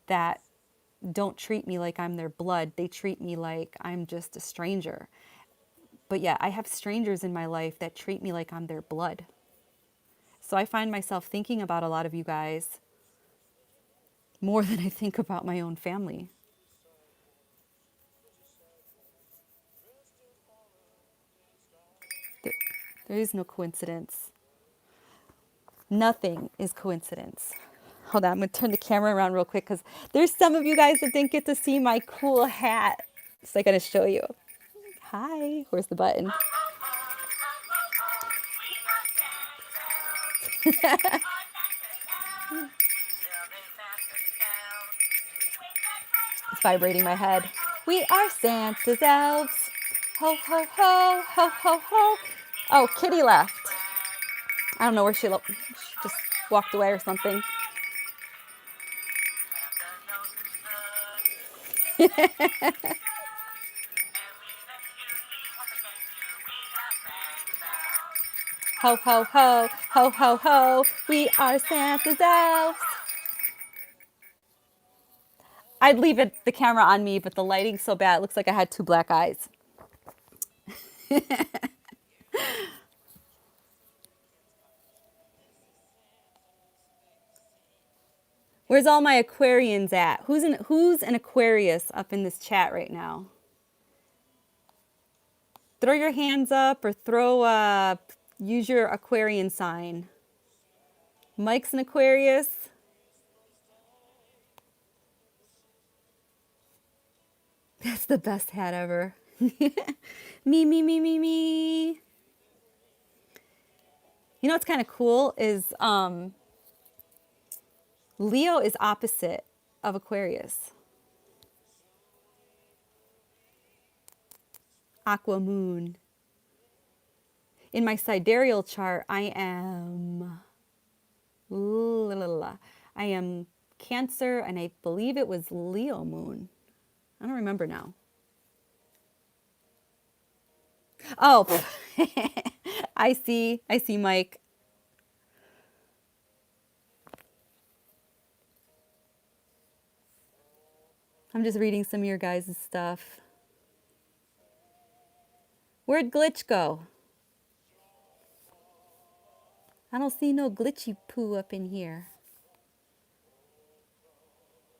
that don't treat me like I'm their blood. They treat me like I'm just a stranger. But yeah, I have strangers in my life that treat me like I'm their blood. So I find myself thinking about a lot of you guys more than I think about my own family. There is no coincidence. Nothing is coincidence. Hold on, I'm going to turn the camera around real quick because there's some of you guys that didn't get to see my cool hat. So I got to show you. Hi. Where's the button? It's vibrating my head. We are Santa's elves. Ho, ho, ho, ho, ho, ho. Oh, Kitty left. I don't know where she just walked away or something. Ho, ho, ho, ho, ho, ho. We are Santa's elves. I'd leave the camera on me, but the lighting's so bad. It looks like I had two black eyes. Where's all my Aquarians at? Who's an Aquarius up in this chat right now? Throw your hands up or use your Aquarian sign. Mike's an Aquarius. That's the best hat ever. Me, me, me, me, me. You know what's kind of cool is Leo is opposite of Aquarius. Aqua moon. In my sidereal chart, I am Cancer, and I believe it was Leo moon. I don't remember now. Oh, I see, Mike. I'm just reading some of your guys' stuff. Where'd Glitch go? I don't see no glitchy poo up in here.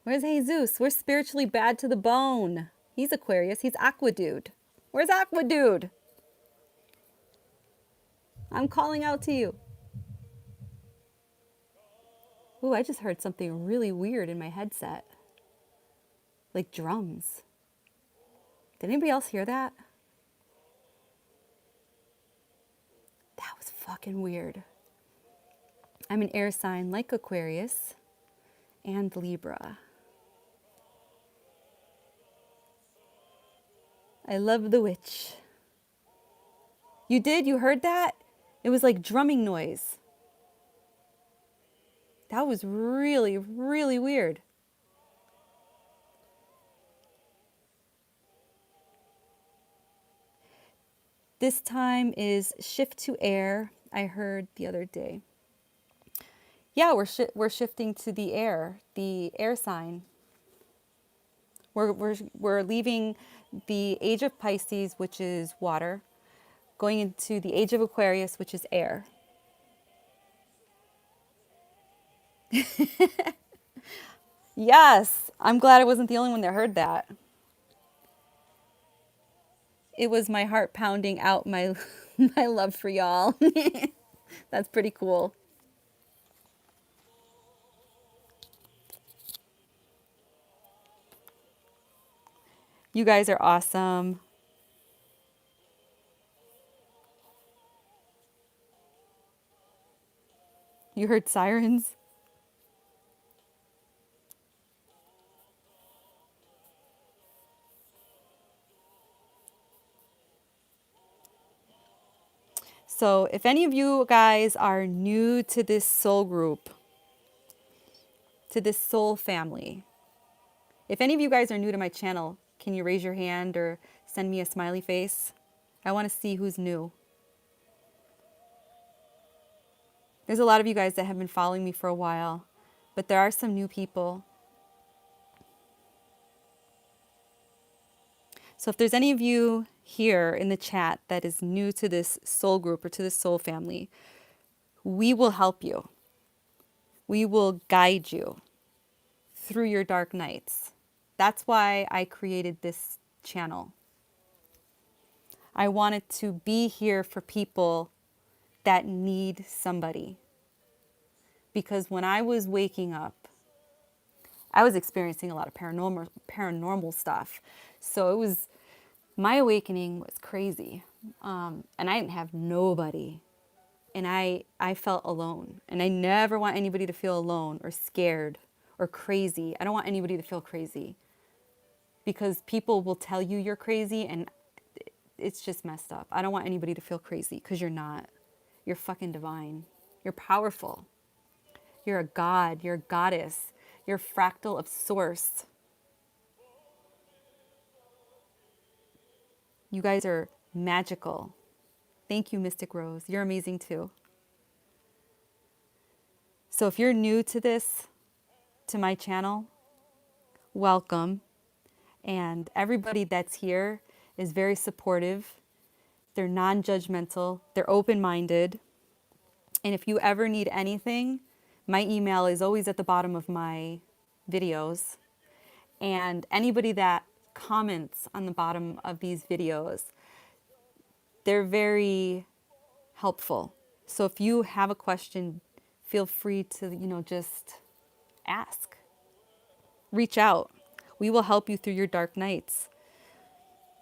Where's Jesus? We're spiritually bad to the bone. He's Aquarius. He's Aqua Dude. Where's Aqua Dude? I'm calling out to you. Ooh, I just heard something really weird in my headset. Like drums. Did anybody else hear that? That was fucking weird. I'm an air sign like Aquarius and Libra. I love the witch. You did? You heard that? It was like drumming noise. That was really, really weird. This time is shift to air, I heard the other day. Yeah, we're shifting to the air sign. We're leaving the age of Pisces, which is water, going into the age of Aquarius, which is air. Yes, I'm glad I wasn't the only one that heard that. It was my heart pounding out my my love for y'all. That's pretty cool. You guys are awesome. You heard sirens? So, if any of you guys are new to this soul group, to this soul family, if any of you guys are new to my channel, can you raise your hand or send me a smiley face? I want to see who's new. There's a lot of you guys that have been following me for a while, but there are some new people. So if there's any of you here in the chat that is new to this soul group or to this soul family, we will help you. We will guide you through your dark nights. That's why I created this channel. I wanted to be here for people that need somebody. Because when I was waking up, I was experiencing a lot of paranormal stuff. So my awakening was crazy. And I didn't have nobody. And I felt alone. And I never want anybody to feel alone or scared or crazy. I don't want anybody to feel crazy. Because people will tell you you're crazy and it's just messed up. I don't want anybody to feel crazy because you're not. You're fucking divine. You're powerful. You're a god. You're a goddess. You're a fractal of source. You guys are magical. Thank you, Mystic Rose. You're amazing too. So if you're new to this, to my channel, welcome. And everybody that's here is very supportive. They're non-judgmental. They're open-minded. And if you ever need anything, my email is always at the bottom of my videos. And anybody that comments on the bottom of these videos, they're very helpful. So if you have a question, feel free to, just ask. Reach out. We will help you through your dark nights.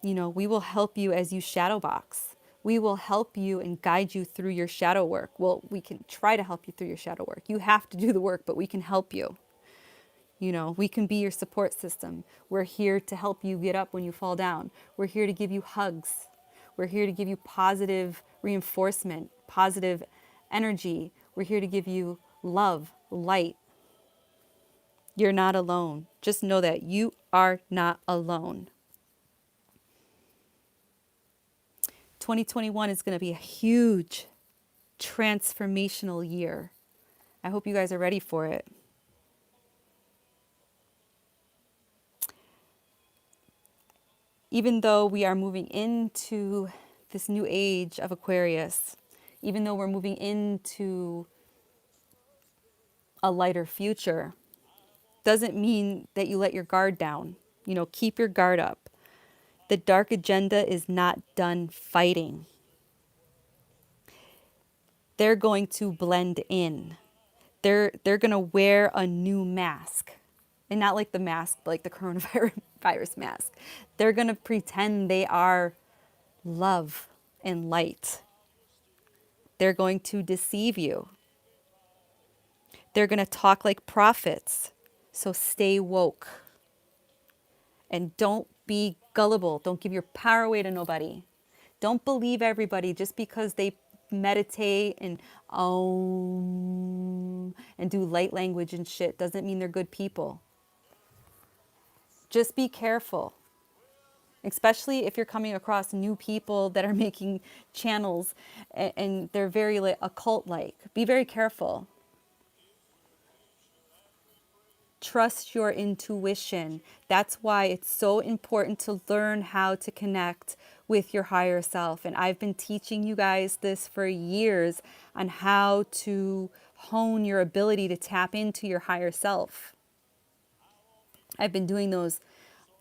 We will help you as you shadow box. We will help you and guide you through your shadow work. Well, we can try to help you through your shadow work. You have to do the work, but we can help you. We can be your support system. We're here to help you get up when you fall down. We're here to give you hugs. We're here to give you positive reinforcement, positive energy. We're here to give you love, light. You're not alone. Just know that you are not alone. 2021 is going to be a huge transformational year. I hope you guys are ready for it. Even though we are moving into this new age of Aquarius, even though we're moving into a lighter future, doesn't mean that you let your guard down. You know, keep your guard up. The dark agenda is not done fighting. They're going to blend in. They're going to wear a new mask. And not like the mask, like the coronavirus mask. They're going to pretend they are love and light. They're going to deceive you. They're going to talk like prophets. So stay woke. And don't be gullible. Don't give your power away to nobody. Don't believe everybody just because they meditate and and do light language and shit doesn't mean they're good people. Just be careful, especially if you're coming across new people that are making channels and they're very like occult like. Be very careful. Trust your intuition. That's why it's so important to learn how to connect with your higher self. And I've been teaching you guys this for years on how to hone your ability to tap into your higher self. I've been doing those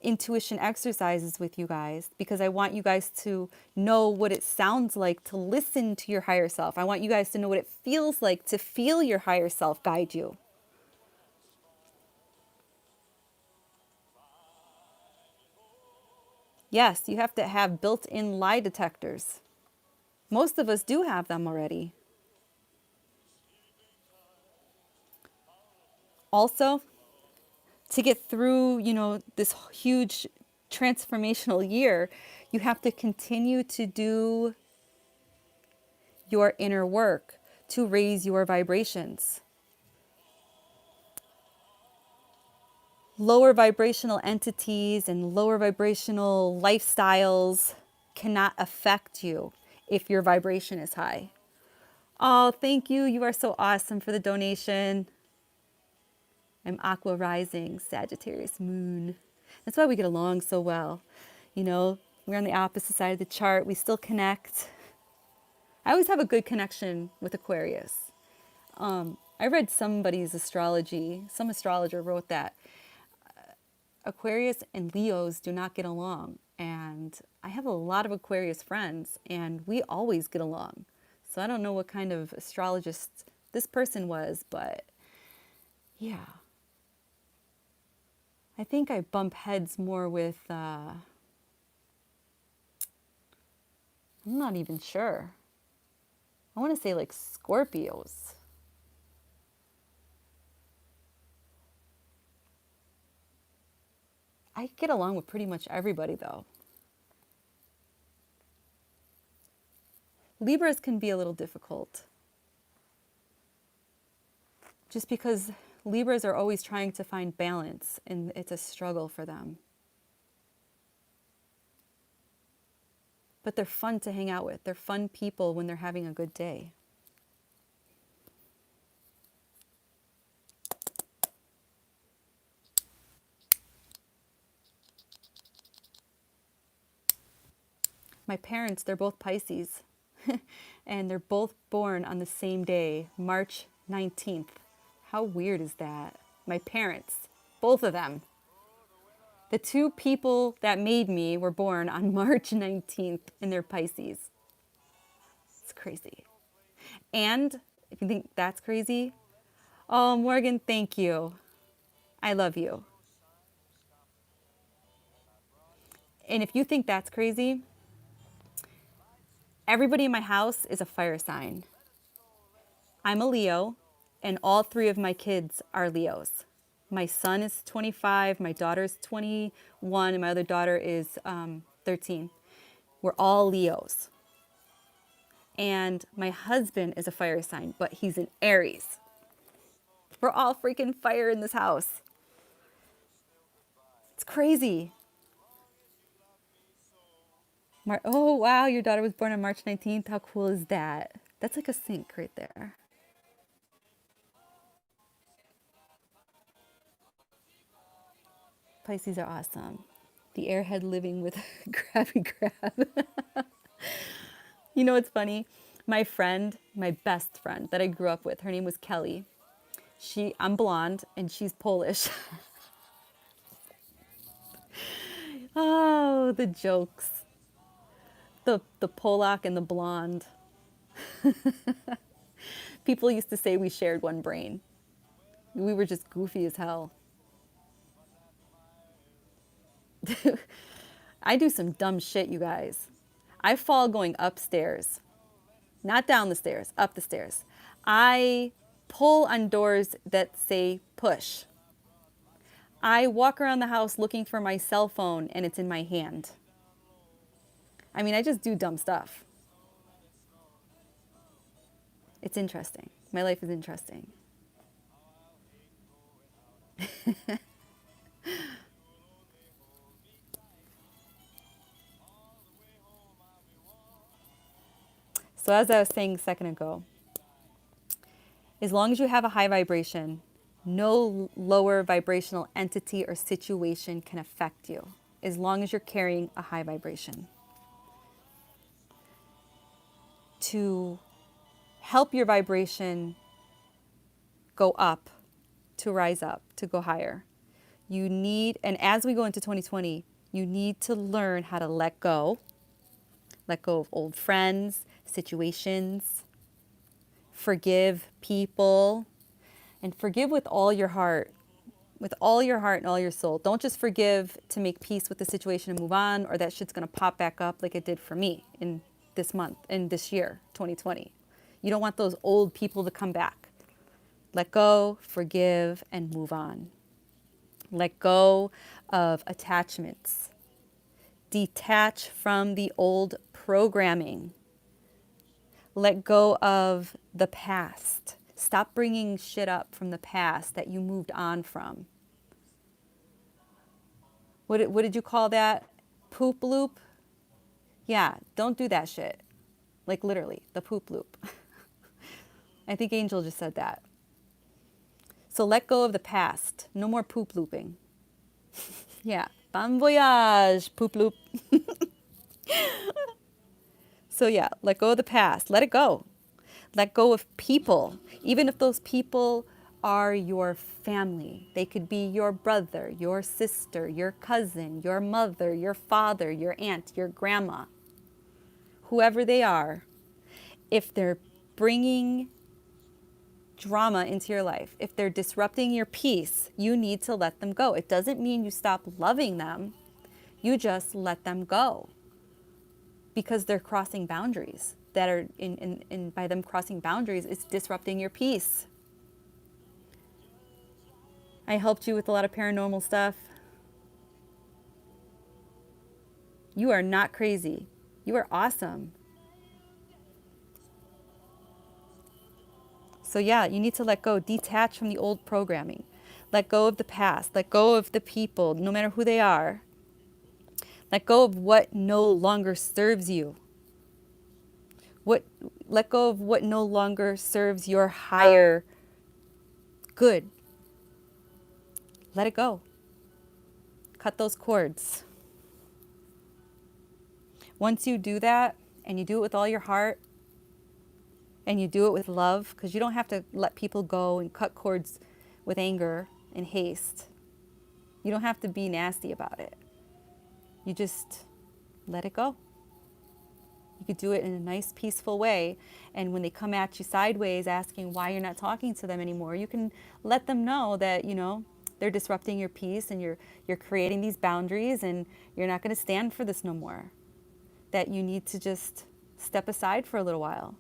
intuition exercises with you guys because I want you guys to know what it sounds like to listen to your higher self. I want you guys to know what it feels like to feel your higher self guide you. Yes, you have to have built-in lie detectors. Most of us do have them already. Also, to get through, this huge transformational year, you have to continue to do your inner work to raise your vibrations. Lower vibrational entities and lower vibrational lifestyles cannot affect you if your vibration is high. Oh, thank you. You are so awesome for the donation. I'm Aqua Rising, Sagittarius Moon. That's why we get along so well. We're on the opposite side of the chart. We still connect. I always have a good connection with Aquarius. I read somebody's astrology. Some astrologer wrote that Aquarius and Leos do not get along. And I have a lot of Aquarius friends, and we always get along. So I don't know what kind of astrologist this person was, but yeah. I think I bump heads more with, I'm not even sure. I want to say like Scorpios. I get along with pretty much everybody though. Libras can be a little difficult. Just because Libras are always trying to find balance and it's a struggle for them. But they're fun to hang out with. They're fun people when they're having a good day. My parents, they're both Pisces. And they're both born on the same day, March 19th. How weird is that? My parents, both of them. The two people that made me were born on March 19th and they're Pisces. It's crazy. And if you think that's crazy, oh, Morgan, thank you. I love you. And if you think that's crazy, everybody in my house is a fire sign. I'm a Leo, and all three of my kids are Leos. My son is 25, my daughter's 21, and my other daughter is 13. We're all Leos. And my husband is a fire sign, but he's an Aries. We're all freaking fire in this house. It's crazy. Oh, wow, your daughter was born on March 19th. How cool is that? That's like a sync right there. Pisces are awesome. The airhead living with Krabby Crab. You know what's funny? My friend, my best friend that I grew up with, her name was Kelly. I'm blonde and she's Polish. Oh, the jokes. The Polak and the blonde. People used to say we shared one brain. We were just goofy as hell. I do some dumb shit, you guys. I fall going upstairs, not down the stairs, up the stairs. I pull on doors that say push. I walk around the house looking for my cell phone and it's in my hand. I mean, I just do dumb stuff. It's interesting. My life is interesting. So, as I was saying a second ago, as long as you have a high vibration, no lower vibrational entity or situation can affect you, as long as you're carrying a high vibration. To help your vibration go up, to rise up, to go higher, you need, and as we go into 2020, you need to learn how to let go of old friends, situations, forgive people, and forgive with all your heart, and all your soul. Don't just forgive to make peace with the situation and move on, or that shit's gonna pop back up like it did for me in this month, in this year, 2020. You don't want those old people to come back. Let go, forgive, and move on. Let go of attachments. Detach from the old programming. Let go of the past. Stop bringing shit up from the past that you moved on from. What did you call that? Poop loop? Yeah, don't do that shit. Like literally, the poop loop. I think Angel just said that. So let go of the past. No more poop looping. Yeah, bon voyage, poop loop. So yeah, let go of the past. Let it go. Let go of people, even if those people are your family. They could be your brother, your sister, your cousin, your mother, your father, your aunt, your grandma, whoever they are. If they're bringing drama into your life, if they're disrupting your peace, you need to let them go. It doesn't mean you stop loving them. You just let them go because they're crossing boundaries that are in by them crossing boundaries, it's disrupting your peace. I helped you with a lot of paranormal stuff. You are not crazy. You are awesome. So yeah, you need to let go, detach from the old programming. Let go of the past, let go of the people, no matter who they are. Let go of what no longer serves you. Let go of what no longer serves your higher good. Let it go. Cut those cords. Once you do that, and you do it with all your heart, and you do it with love, because you don't have to let people go and cut cords with anger and haste. You don't have to be nasty about it. You just let it go. You could do it in a nice, peaceful way. And when they come at you sideways asking why you're not talking to them anymore, you can let them know that, they're disrupting your peace and you're creating these boundaries and you're not going to stand for this no more. That you need to just step aside for a little while.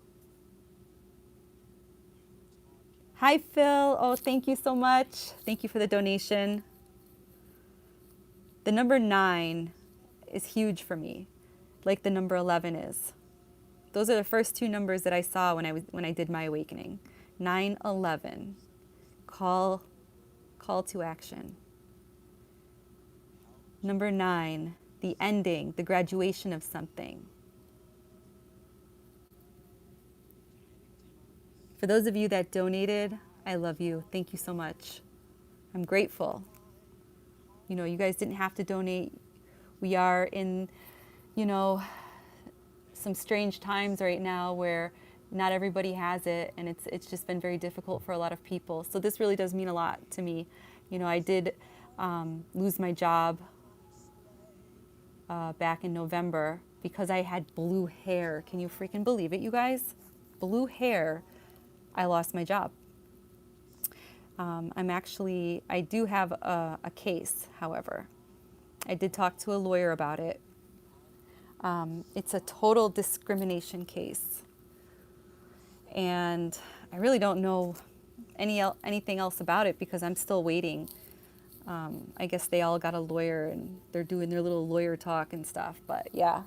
Hi, Phil. Oh, thank you so much. Thank you for the donation. The number 9 is huge for me, like the number 11 is. Those are the first 2 numbers that I saw when I did my awakening. 9/11. Call to action. Number 9, the ending, the graduation of something. For those of you that donated, I love you. Thank you so much. I'm grateful. You guys didn't have to donate. We are in, some strange times right now where Not everybody has it, and it's just been very difficult for a lot of people. So this really does mean a lot to me. You know, I did lose my job back in November because I had blue hair. Can you freaking believe it, you guys? Blue hair. I lost my job. I do have a case, however. I did talk to a lawyer about it. It's a total discrimination case. And I really don't know anything else about it because I'm still waiting. I guess they all got a lawyer and they're doing their little lawyer talk and stuff. But yeah,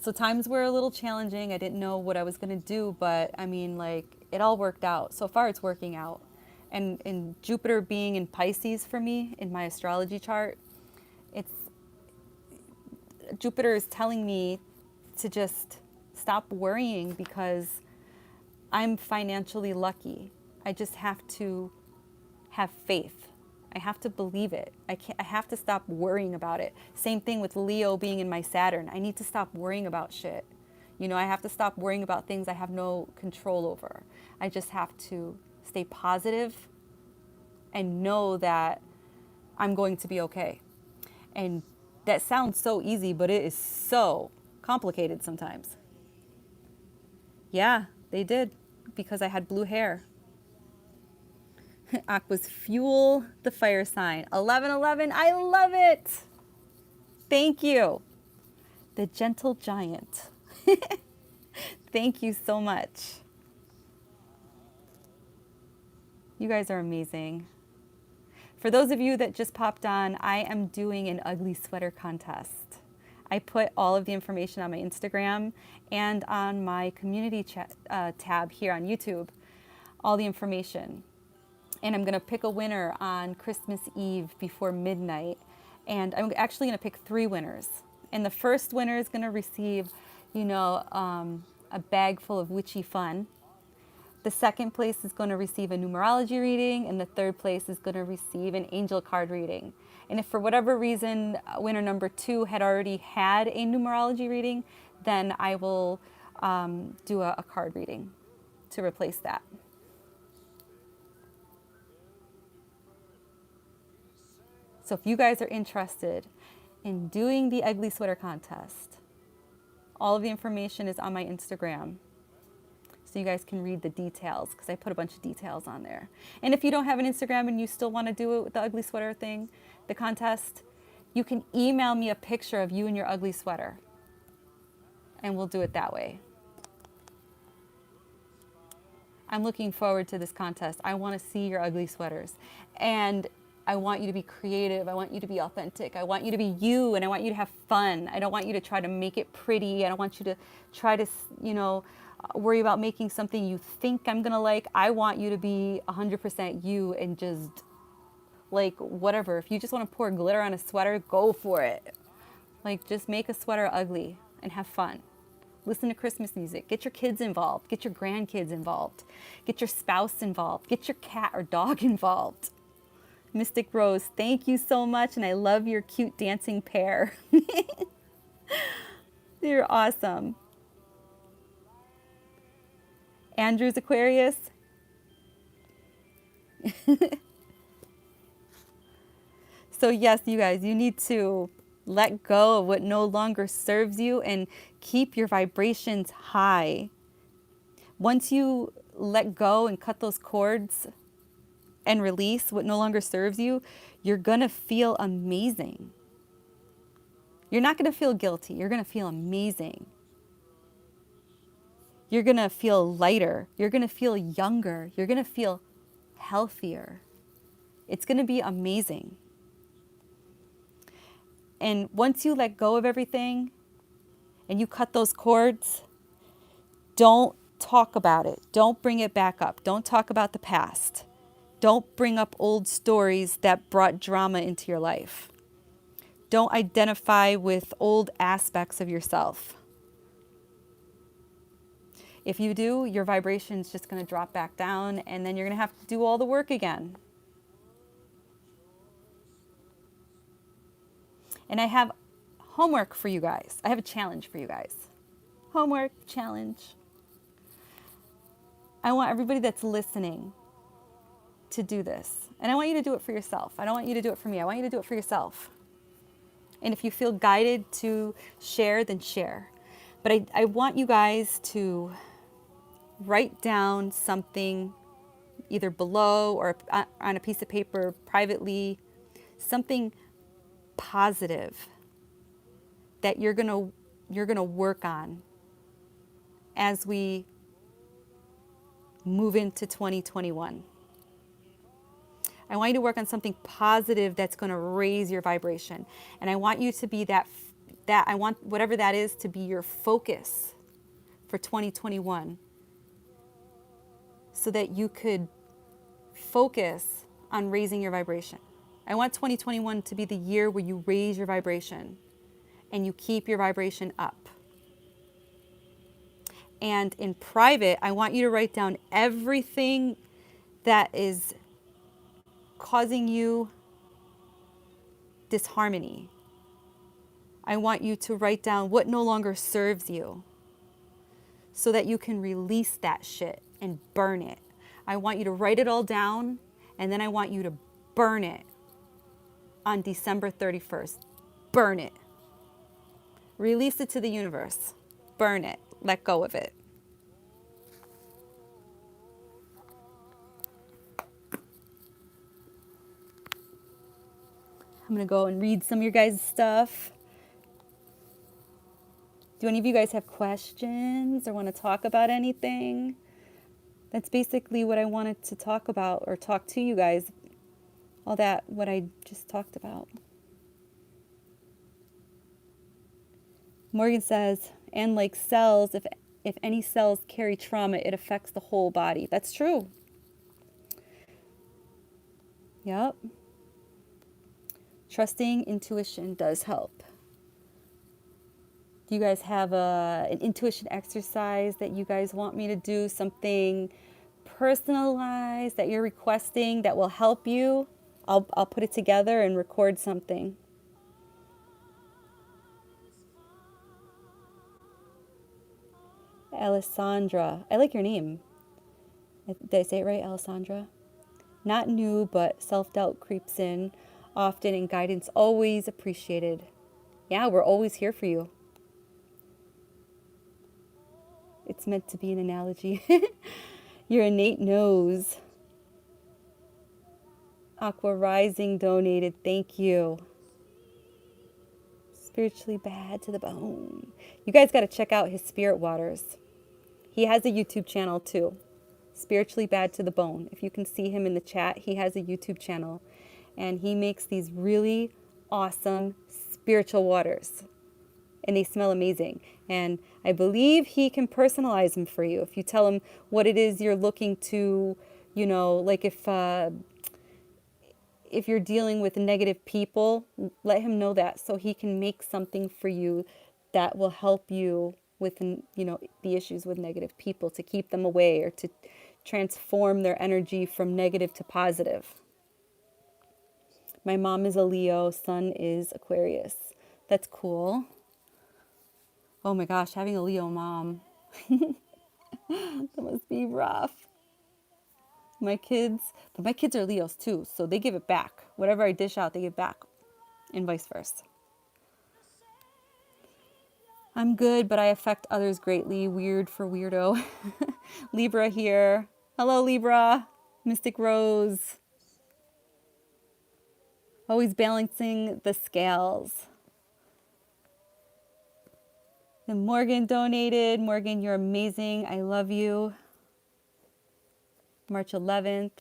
so times were a little challenging. I didn't know what I was going to do, but I mean, like, it all worked out. So far, it's working out. And Jupiter being in Pisces for me in my astrology chart, it's Jupiter is telling me to just stop worrying because I'm financially lucky. I just have to have faith. I have to believe it. I have to stop worrying about it. Same thing with Leo being in my Saturn. I need to stop worrying about shit. You know, I have to stop worrying about things I have no control over. I just have to stay positive and know that I'm going to be okay. And that sounds so easy, but it is so complicated sometimes. Yeah, they did because I had blue hair. Aquas fuel the fire sign. 1111, I love it. Thank you. The gentle giant. Thank you so much. You guys are amazing. For those of you that just popped on, I am doing an ugly sweater contest. I put all of the information on my Instagram and on my community chat, tab here on YouTube, all the information. And I'm going to pick a winner on Christmas Eve before midnight. And I'm actually going to pick 3 winners. And the first winner is going to receive, a bag full of witchy fun. The second place is going to receive a numerology reading. And the third place is going to receive an angel card reading. And if for whatever reason winner number 2 had already had a numerology reading, then I will do a card reading to replace that. So if you guys are interested in doing the ugly sweater contest, all of the information is on my Instagram. So you guys can read the details because I put a bunch of details on there. And if you don't have an Instagram and you still want to do it with the ugly sweater thing, the contest, you can email me a picture of you in your ugly sweater. And we'll do it that way. I'm looking forward to this contest. I want to see your ugly sweaters. And I want you to be creative. I want you to be authentic. I want you to be you, and I want you to have fun. I don't want you to try to make it pretty. I don't want you to try to, worry about making something you think I'm going to like. I want you to be 100% you and just like whatever. If you just want to pour glitter on a sweater, go for it. Like, just make a sweater ugly and have fun. Listen to Christmas music. Get your kids involved. Get your grandkids involved. Get your spouse involved. Get your cat or dog involved. Mystic Rose, thank you so much, and I love your cute dancing pair. You're awesome. Andrew's Aquarius. So yes, you guys, you need to let go of what no longer serves you and keep your vibrations high. Once you let go and cut those cords and release what no longer serves you, you're going to feel amazing. You're not going to feel guilty. You're going to feel amazing. You're going to feel lighter. You're going to feel younger. You're going to feel healthier. It's going to be amazing. And once you let go of everything and you cut those cords, don't talk about it. Don't bring it back up. Don't talk about the past. Don't bring up old stories that brought drama into your life. Don't identify with old aspects of yourself. If you do, your vibration's just going to drop back down, and then you're going to have to do all the work again. And I have homework for you guys. I have a challenge for you guys. Homework challenge. I want everybody that's listening to do this. And I want you to do it for yourself. I don't want you to do it for me. I want you to do it for yourself. And if you feel guided to share, then share. But I want you guys to write down something either below or on a piece of paper privately, something positive that you're gonna work on as we move into 2021. I want you to work on something positive that's going to raise your vibration. And I want you to be that I want whatever that is to be your focus for 2021 so that you could focus on raising your vibration. I want 2021 to be the year where you raise your vibration and you keep your vibration up. And in private, I want you to write down everything that is causing you disharmony. I want you to write down what no longer serves you so that you can release that shit and burn it. I want you to write it all down, and then I want you to burn it on December 31st. Burn it. Release it to the universe. Burn it. Let go of it. I'm going to go and read some of your guys' stuff. Do any of you guys have questions or want to talk about anything? That's basically what I wanted to talk about or talk to you guys. All that, what I just talked about. Morgan says, and like cells, if any cells carry trauma, it affects the whole body. That's true. Yep. Trusting intuition does help. Do you guys have an intuition exercise that you guys want me to do? Something personalized that you're requesting that will help you? I'll put it together and record something. Alessandra. I like your name. Did I say it right, Alessandra? Not new, but self-doubt creeps in often and guidance always appreciated. Yeah, we're always here for you. It's meant to be an analogy. Your innate knows. Aqua Rising donated. Thank you. Spiritually bad to the bone. You guys got to check out his spirit waters. He has a YouTube channel too. Spiritually bad to the bone. If you can see him in the chat, he has a YouTube channel. And he makes these really awesome spiritual waters. And they smell amazing. And I believe he can personalize them for you. If you tell him what it is you're looking to, you know, like if you're dealing with negative people, let him know that so he can make something for you that will help you with, you know, the issues with negative people, to keep them away or to transform their energy from negative to positive. My mom is a Leo, son is Aquarius. That's cool. Oh my gosh, having a Leo mom. That must be rough. But my kids are Leos too, so they give it back. Whatever I dish out, they give back, and vice versa. I'm good, but I affect others greatly. Weird for weirdo. Libra here. Hello, Libra. Mystic Rose. Always balancing the scales. And Morgan donated. Morgan, you're amazing. I love you. March 11th.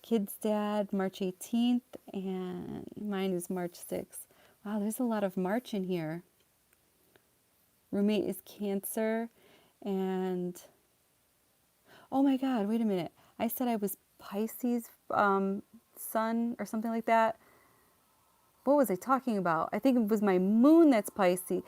Kids' dad, March 18th. And mine is March 6th. Wow, there's a lot of March in here. Roommate is Cancer. And, oh my God, wait a minute. I said I was Pisces sun or something like that. What was I talking about? I think it was my moon that's Pisces.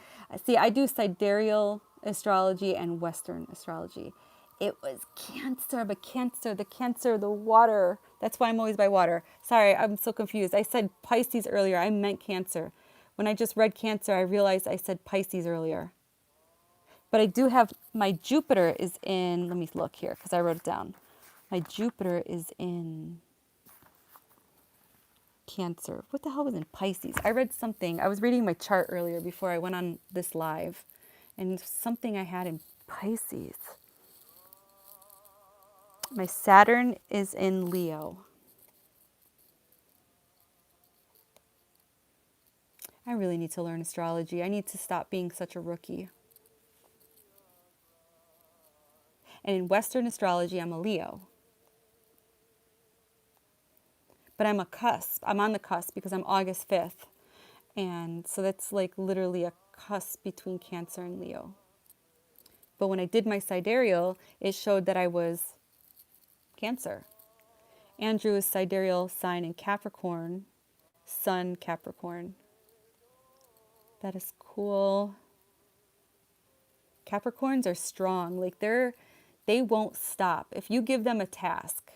See, I do sidereal astrology and Western astrology. It was Cancer, but the water. That's why I'm always by water. Sorry, I'm so confused. I said Pisces earlier. I meant Cancer. When I just read Cancer, I realized I said Pisces earlier. But I do have, my Jupiter is in, let me look here because I wrote it down. My Jupiter is in Cancer. What the hell was in Pisces? I read something. I was reading my chart earlier before I went on this live, and something I had in Pisces. My Saturn is in Leo. I really need to learn astrology. I need to stop being such a rookie. And in Western astrology, I'm a Leo. But I'm a cusp. I'm on the cusp because I'm August 5th. And so that's like literally a cusp between Cancer and Leo. But when I did my sidereal, it showed that I was Cancer. Andrew is sidereal sign in Capricorn, Sun Capricorn. That is cool. Capricorns are strong. Like they won't stop. If you give them a task,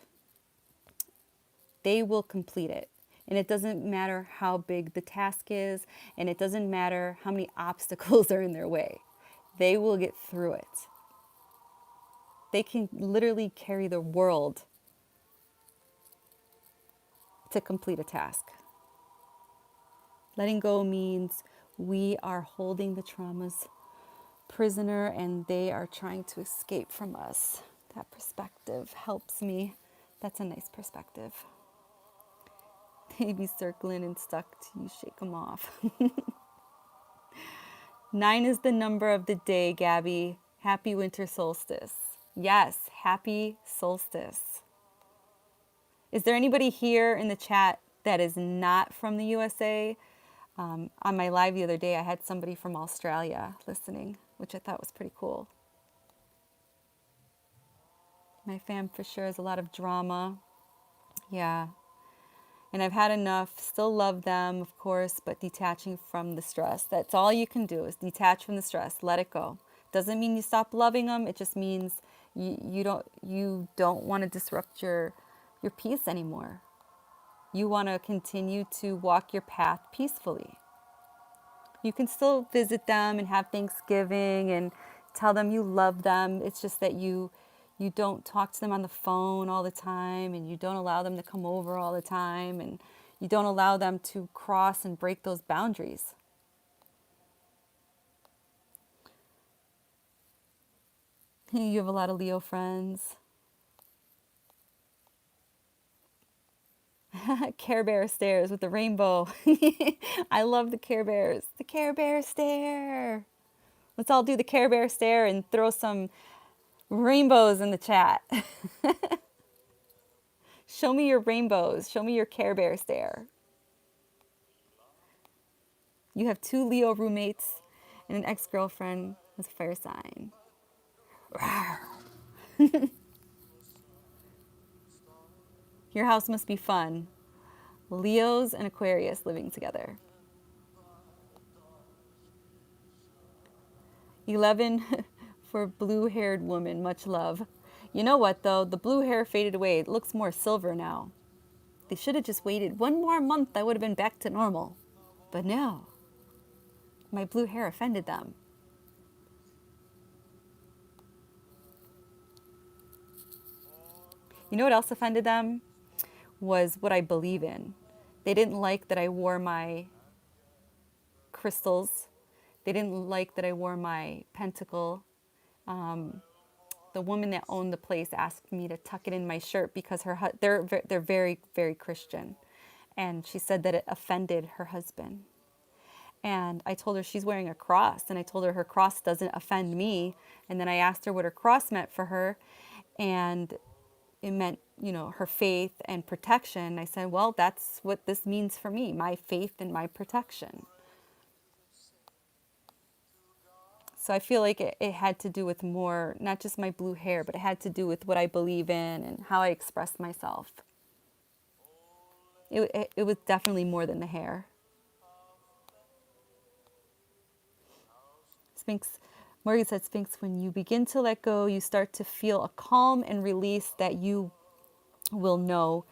they will complete it. And it doesn't matter how big the task is, and it doesn't matter how many obstacles are in their way. They will get through it. They can literally carry the world to complete a task. Letting go means we are holding the traumas prisoner and they are trying to escape from us. That perspective helps me. That's a nice perspective. Maybe circling and stuck to you, shake them off. 9 is the number of the day, Gabby. Happy winter solstice. Yes, happy solstice. Is there anybody here in the chat that is not from the USA? On my live the other day, I had somebody from Australia listening, which I thought was pretty cool. My fam for sure has a lot of drama. Yeah. And I've had enough. Still love them, of course, but detaching from the stress. That's all you can do is detach from the stress. Let it go. Doesn't mean you stop loving them. It just means you don't want to disrupt your peace anymore. You want to continue to walk your path peacefully. You can still visit them and have Thanksgiving and tell them you love them. It's just that you don't talk to them on the phone all the time, and you don't allow them to come over all the time, and you don't allow them to cross and break those boundaries. You have a lot of Leo friends. Care Bear stairs with the rainbow. I love the Care Bears. The Care Bear stare. Let's all do the Care Bear stare and throw some rainbows in the chat. Show me your rainbows. Show me your Care Bear stare. You have 2 Leo roommates and an ex-girlfriend who's a fire sign. Your house must be fun. Leos and Aquarius living together. 11 for blue-haired woman, much love. You know what though? The blue hair faded away. It looks more silver now. They should have just waited 1 more month. I would have been back to normal. But no. My blue hair offended them. You know what else offended them? Was what I believe in. They didn't like that I wore my crystals. They didn't like that I wore my pentacle. The woman that owned the place asked me to tuck it in my shirt because they're very, very Christian. And she said that it offended her husband. And I told her she's wearing a cross, and I told her cross doesn't offend me. And then I asked her what her cross meant for her, and it meant, her faith and protection. I said, well, that's what this means for me, my faith and my protection. So I feel like it had to do with more, not just my blue hair, but it had to do with what I believe in and how I express myself. It was definitely more than the hair. Sphinx, Morgan said, Sphinx, when you begin to let go, you start to feel a calm and release that you will know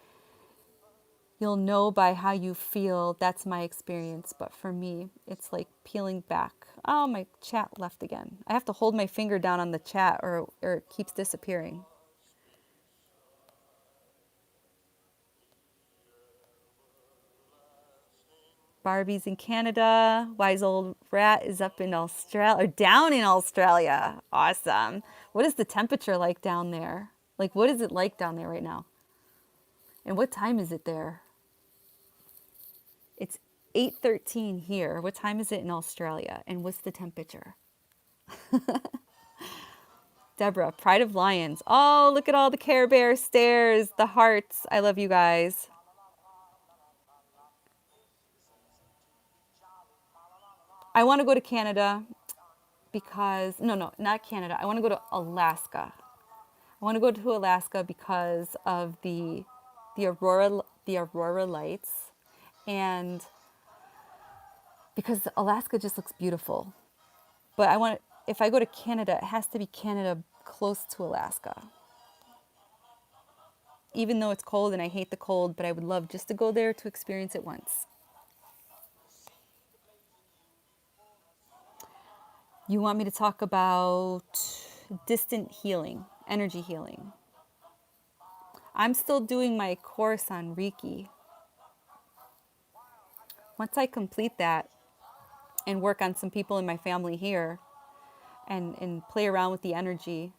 You'll know by how you feel. That's my experience. But for me, it's like peeling back. Oh, my chat left again. I have to hold my finger down on the chat or it keeps disappearing. Barbie's in Canada. Wise Old Rat is up in Australia, or down in Australia. Awesome. What is the temperature like down there? Like, what is it like down there right now? And what time is it there? It's 8:13 here. What time is it in Australia? And what's the temperature? Deborah, Pride of Lions. Oh, look at all the Care Bear stairs, the hearts. I love you guys. I want to go to Canada because, no, not Canada. I want to go to Alaska. I want to go to Alaska because of the aurora lights, and because Alaska just looks beautiful. But if I go to Canada, it has to be Canada close to Alaska. Even though it's cold and I hate the cold, but I would love just to go there to experience it once. You want me to talk about distant healing, energy healing? I'm still doing my course on Reiki. Once I complete that and work on some people in my family here and play around with the energy,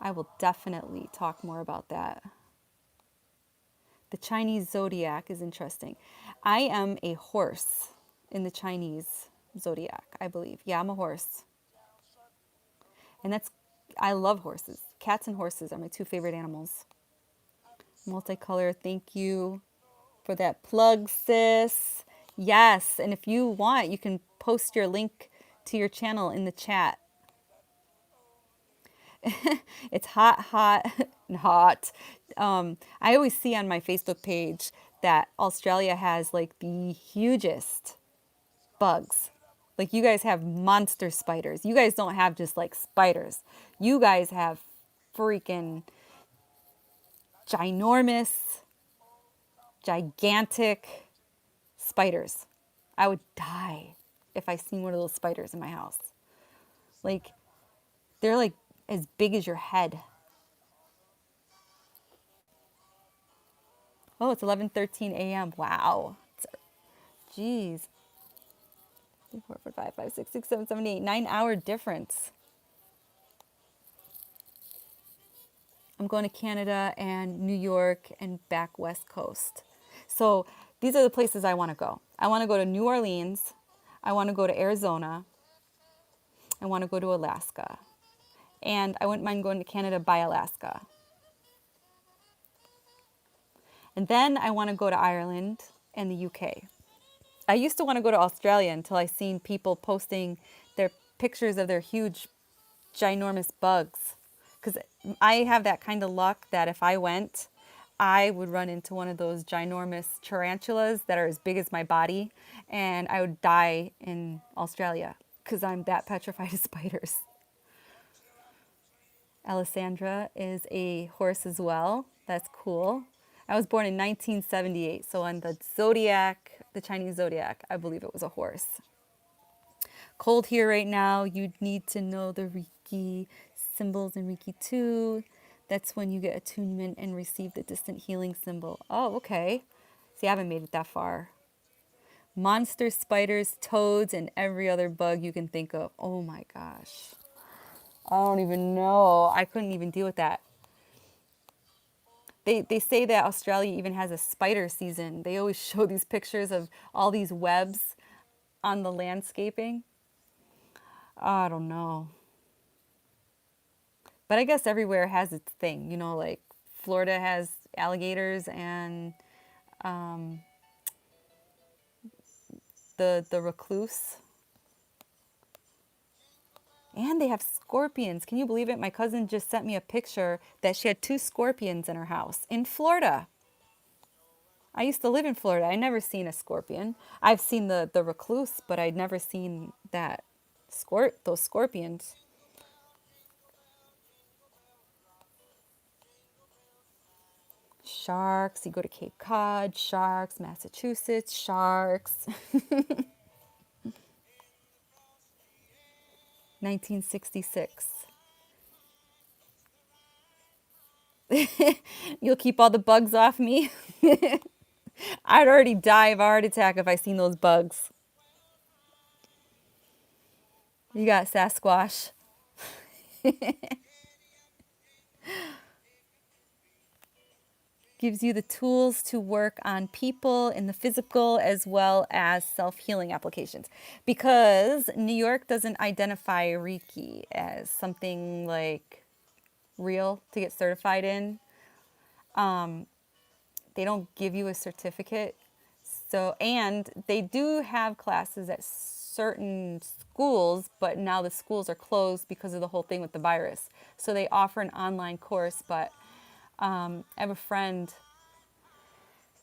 I will definitely talk more about that. The Chinese zodiac is interesting. I am a horse in the Chinese zodiac, I believe. Yeah, I'm a horse. And I love horses. Cats and horses are my two favorite animals. Multicolor, thank you for that plug, sis. Yes, and if you want, you can post your link to your channel in the chat. It's hot, hot, hot. I always see on my Facebook page that Australia has like the hugest bugs. Like, you guys have monster spiders. You guys don't have just like spiders. You guys have freaking ginormous, gigantic spiders. I would die if I seen one of those spiders in my house. Like, they're like as big as your head. Oh, it's 11:13 a.m. Wow. Jeez. 3, 4, 5, 5, 6, 6, 7, 7, 8. 9-hour difference. I'm going to Canada and New York and back West Coast. So these are the places I want to go. I want to go to New Orleans. I want to go to Arizona. I want to go to Alaska. And I wouldn't mind going to Canada by Alaska. And then I want to go to Ireland and the UK. I used to want to go to Australia until I seen people posting their pictures of their huge, ginormous bugs. Because I have that kind of luck that if I went, I would run into one of those ginormous tarantulas that are as big as my body, and I would die in Australia because I'm that petrified of spiders. Alessandra is a horse as well. That's cool. I was born in 1978, so on the zodiac, the Chinese zodiac, I believe it was a horse. Cold here right now. You need to know the Reiki symbols in Reiki 2. That's when you get attunement and receive the distant healing symbol. Oh, okay. See, I haven't made it that far. Monster spiders, toads, and every other bug you can think of. Oh my gosh. I don't even know. I couldn't even deal with that. They say that Australia even has a spider season. They always show these pictures of all these webs on the landscaping. I don't know. But I guess everywhere has its thing. You know, like Florida has alligators and the recluse. And they have scorpions. Can you believe it? My cousin just sent me a picture that she had 2 scorpions in her house in Florida. I used to live in Florida. I never seen a scorpion. I've seen the recluse, but I'd never seen those scorpions. Sharks. You go to Cape Cod, sharks. Massachusetts, sharks. 1966. You'll keep all the bugs off me? I'd already die of a heart attack if I seen those bugs. You got Sasquatch. Gives you the tools to work on people in the physical as well as self-healing applications. Because New York doesn't identify Reiki as something like real to get certified in. They don't give you a certificate. So, and they do have classes at certain schools, but now the schools are closed because of the whole thing with the virus. So they offer an online course, but I have a friend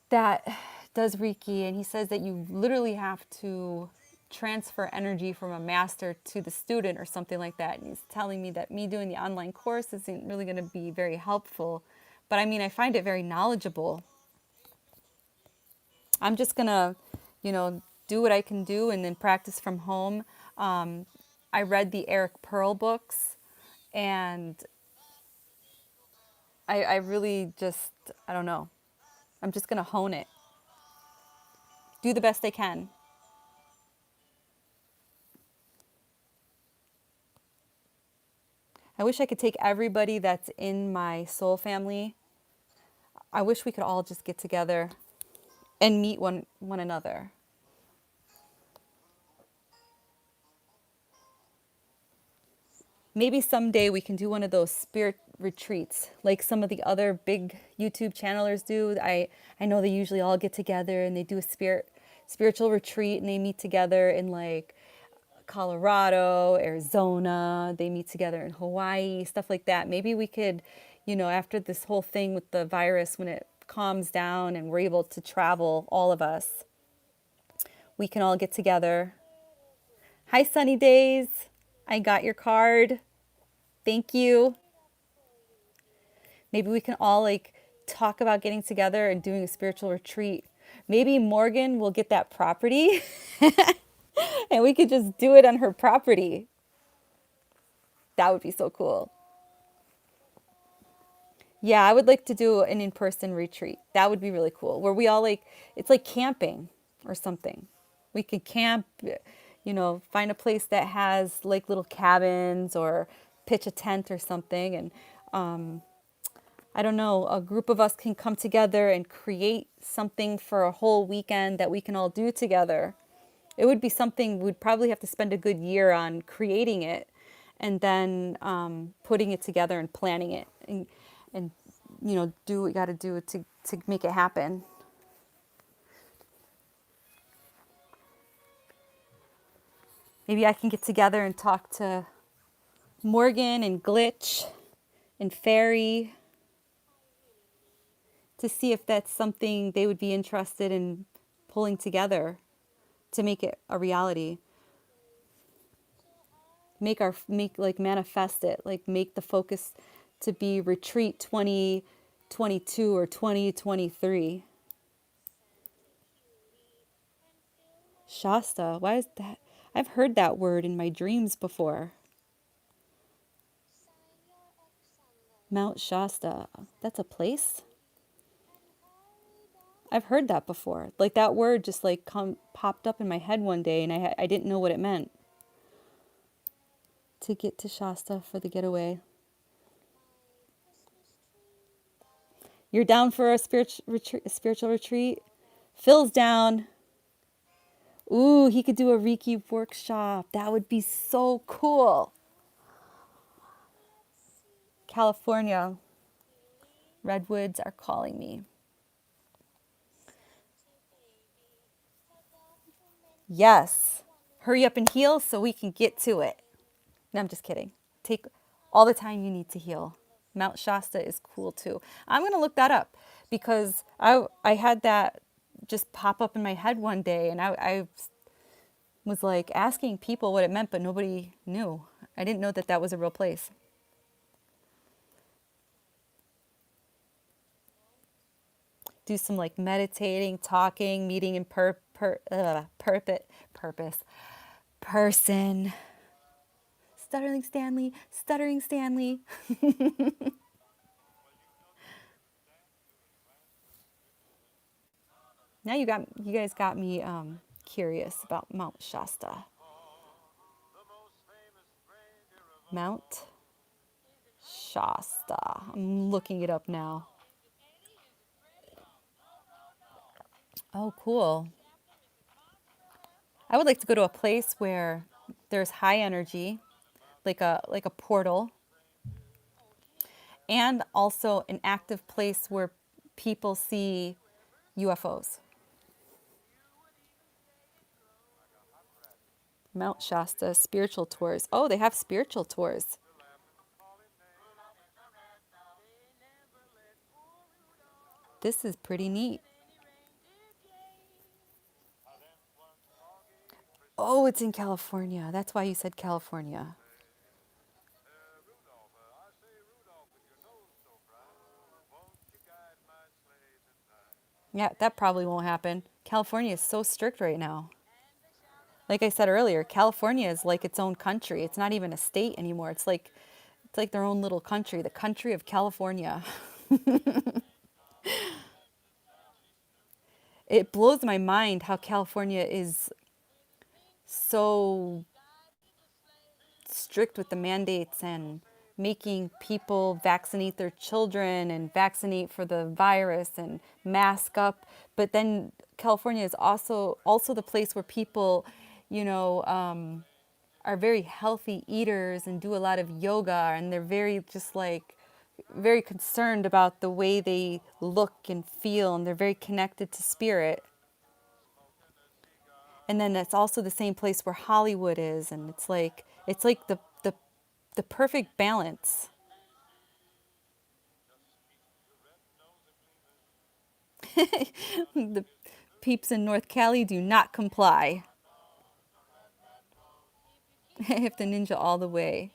that does Reiki, and he says that you literally have to transfer energy from a master to the student or something like that. And he's telling me that me doing the online course isn't really going to be very helpful. But I mean, I find it very knowledgeable. I'm just going to, do what I can do and then practice from home. I read the Eric Pearl books, and I really just, I don't know. I'm just going to hone it. Do the best I can. I wish I could take everybody that's in my soul family. I wish we could all just get together and meet one another. Maybe someday we can do one of those spirit retreats like some of the other big YouTube channelers do. I know they usually all get together and they do a spiritual retreat, and they meet together in like Colorado, Arizona, they meet together in Hawaii, stuff like that. Maybe we could, after this whole thing with the virus, when it calms down and we're able to travel, all of us, we can all get together. Hi, Sunny Days. I got your card. Thank you. Maybe we can all like talk about getting together and doing a spiritual retreat. Maybe Morgan will get that property and we could just do it on her property. That would be so cool. Yeah, I would like to do an in-person retreat. That would be really cool. Where we all like, it's like camping or something. We could camp, find a place that has like little cabins or pitch a tent or something. And I don't know, a group of us can come together and create something for a whole weekend that we can all do together. It would be something we'd probably have to spend a good year on creating it, and then putting it together and planning it, and do what we got to do to make it happen. Maybe I can get together and talk to Morgan and Glitch and Fairy to see if that's something they would be interested in pulling together to make it a reality. Make like manifest it, like make the focus to be retreat 2022 or 2023. Shasta, why is that? I've heard that word in my dreams before. Mount Shasta, that's a place? I've heard that before. Like that word just like popped up in my head one day, and I didn't know what it meant. To get to Shasta for the getaway. You're down for a spiritual retreat? Phil's down. Ooh, he could do a Reiki workshop. That would be so cool. California. Redwoods are calling me. Yes. Hurry up and heal so we can get to it. No, I'm just kidding. Take all the time you need to heal. Mount Shasta is cool too. I'm going to look that up because I had that just pop up in my head one day, and I was like asking people what it meant, but nobody knew. I didn't know that that was a real place. do some like meditating, talking, meeting in purpose, person. Stuttering Stanley. Now you guys got me curious about Mount Shasta. Mount Shasta. I'm looking it up now. Oh, cool. I would like to go to a place where there's high energy, like a portal, and also an active place where people see UFOs. Mount Shasta spiritual tours. Oh, they have spiritual tours. This is pretty neat. Oh, it's in California. That's why you said California. Yeah, that probably won't happen. California is so strict right now. Like I said earlier, California is like its own country. It's not even a state anymore. It's like their own little country, the country of California. It blows my mind how California is so strict with the mandates and making people vaccinate their children and vaccinate for the virus and mask up. But then California is also the place where people, you know, are very healthy eaters and do a lot of yoga, and they're very just like very concerned about the way they look and feel, and they're very connected to spirit. And then it's also the same place where Hollywood is, and it's like the perfect balance. The peeps in North Cali do not comply. If the ninja all the way.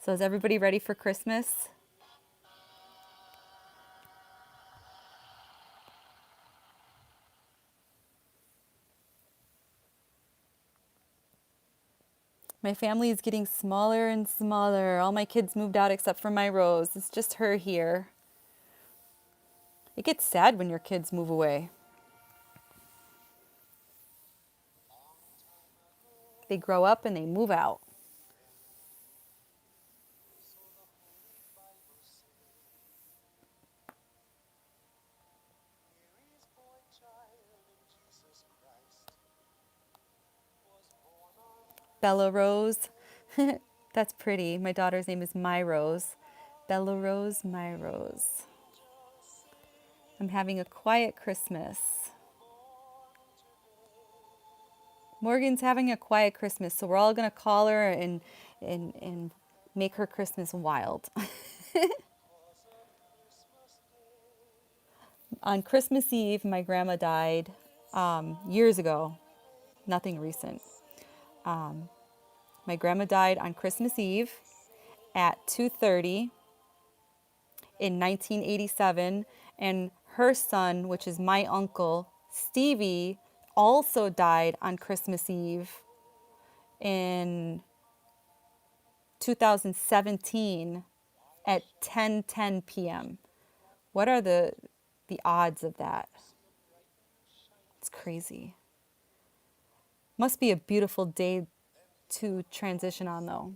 So is everybody ready for Christmas? My family is getting smaller and smaller. All my kids moved out except for my Rose. It's just her here. It gets sad when your kids move away. They grow up and they move out. Bella Rose. That's pretty. My daughter's name is My Rose. Bella Rose, My Rose. I'm having a quiet Christmas. Morgan's having a quiet Christmas, so we're all gonna call her and make her Christmas wild. On Christmas Eve, my grandma died years ago. Nothing recent. My grandma died on Christmas Eve at 2:30 in 1987, and her son, which is my uncle Stevie, also died on Christmas Eve in 2017 at 10:10 p.m. What are the odds of that? It's crazy. Must be a beautiful day to transition on though.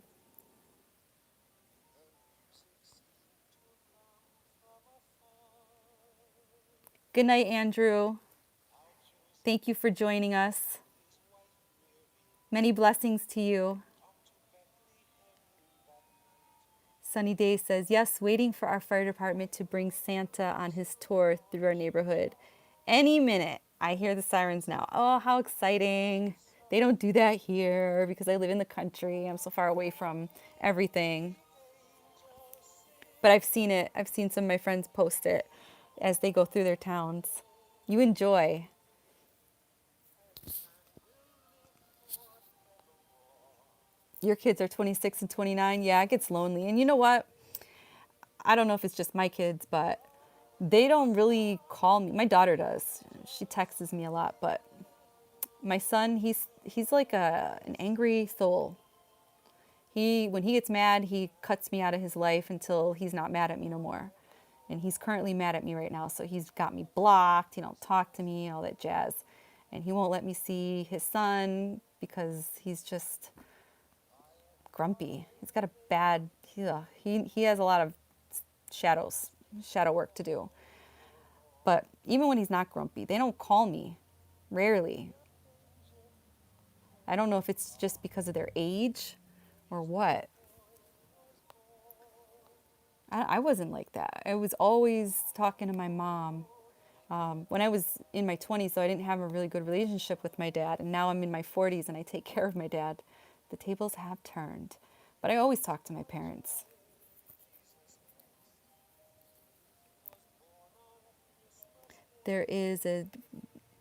Good night, Andrew. Thank you for joining us. Many blessings to you. Sunny Day says, yes, waiting for our fire department to bring Santa on his tour through our neighborhood. Any minute. I hear the sirens now. Oh, how exciting. They don't do that here because I live in the country. I'm so far away from everything. But I've seen it. I've seen some of my friends post it as they go through their towns. You enjoy. Your kids are 26 and 29. Yeah, it gets lonely. And you know what? I don't know if it's just my kids, but they don't really call me. My daughter does. She texts me a lot, but my son, he's like an angry soul. When he gets mad, he cuts me out of his life until he's not mad at me no more. And he's currently mad at me right now, so he's got me blocked. He don't talk to me, all that jazz. And he won't let me see his son because he's just grumpy. He's got a bad, he has a lot of shadow work to do. But even when he's not grumpy, they don't call me, rarely. I don't know if it's just because of their age or what. I wasn't like that. I was always talking to my mom. When I was in my 20s, so I didn't have a really good relationship with my dad. And now I'm in my 40s and I take care of my dad. The tables have turned. But I always talk to my parents. There is a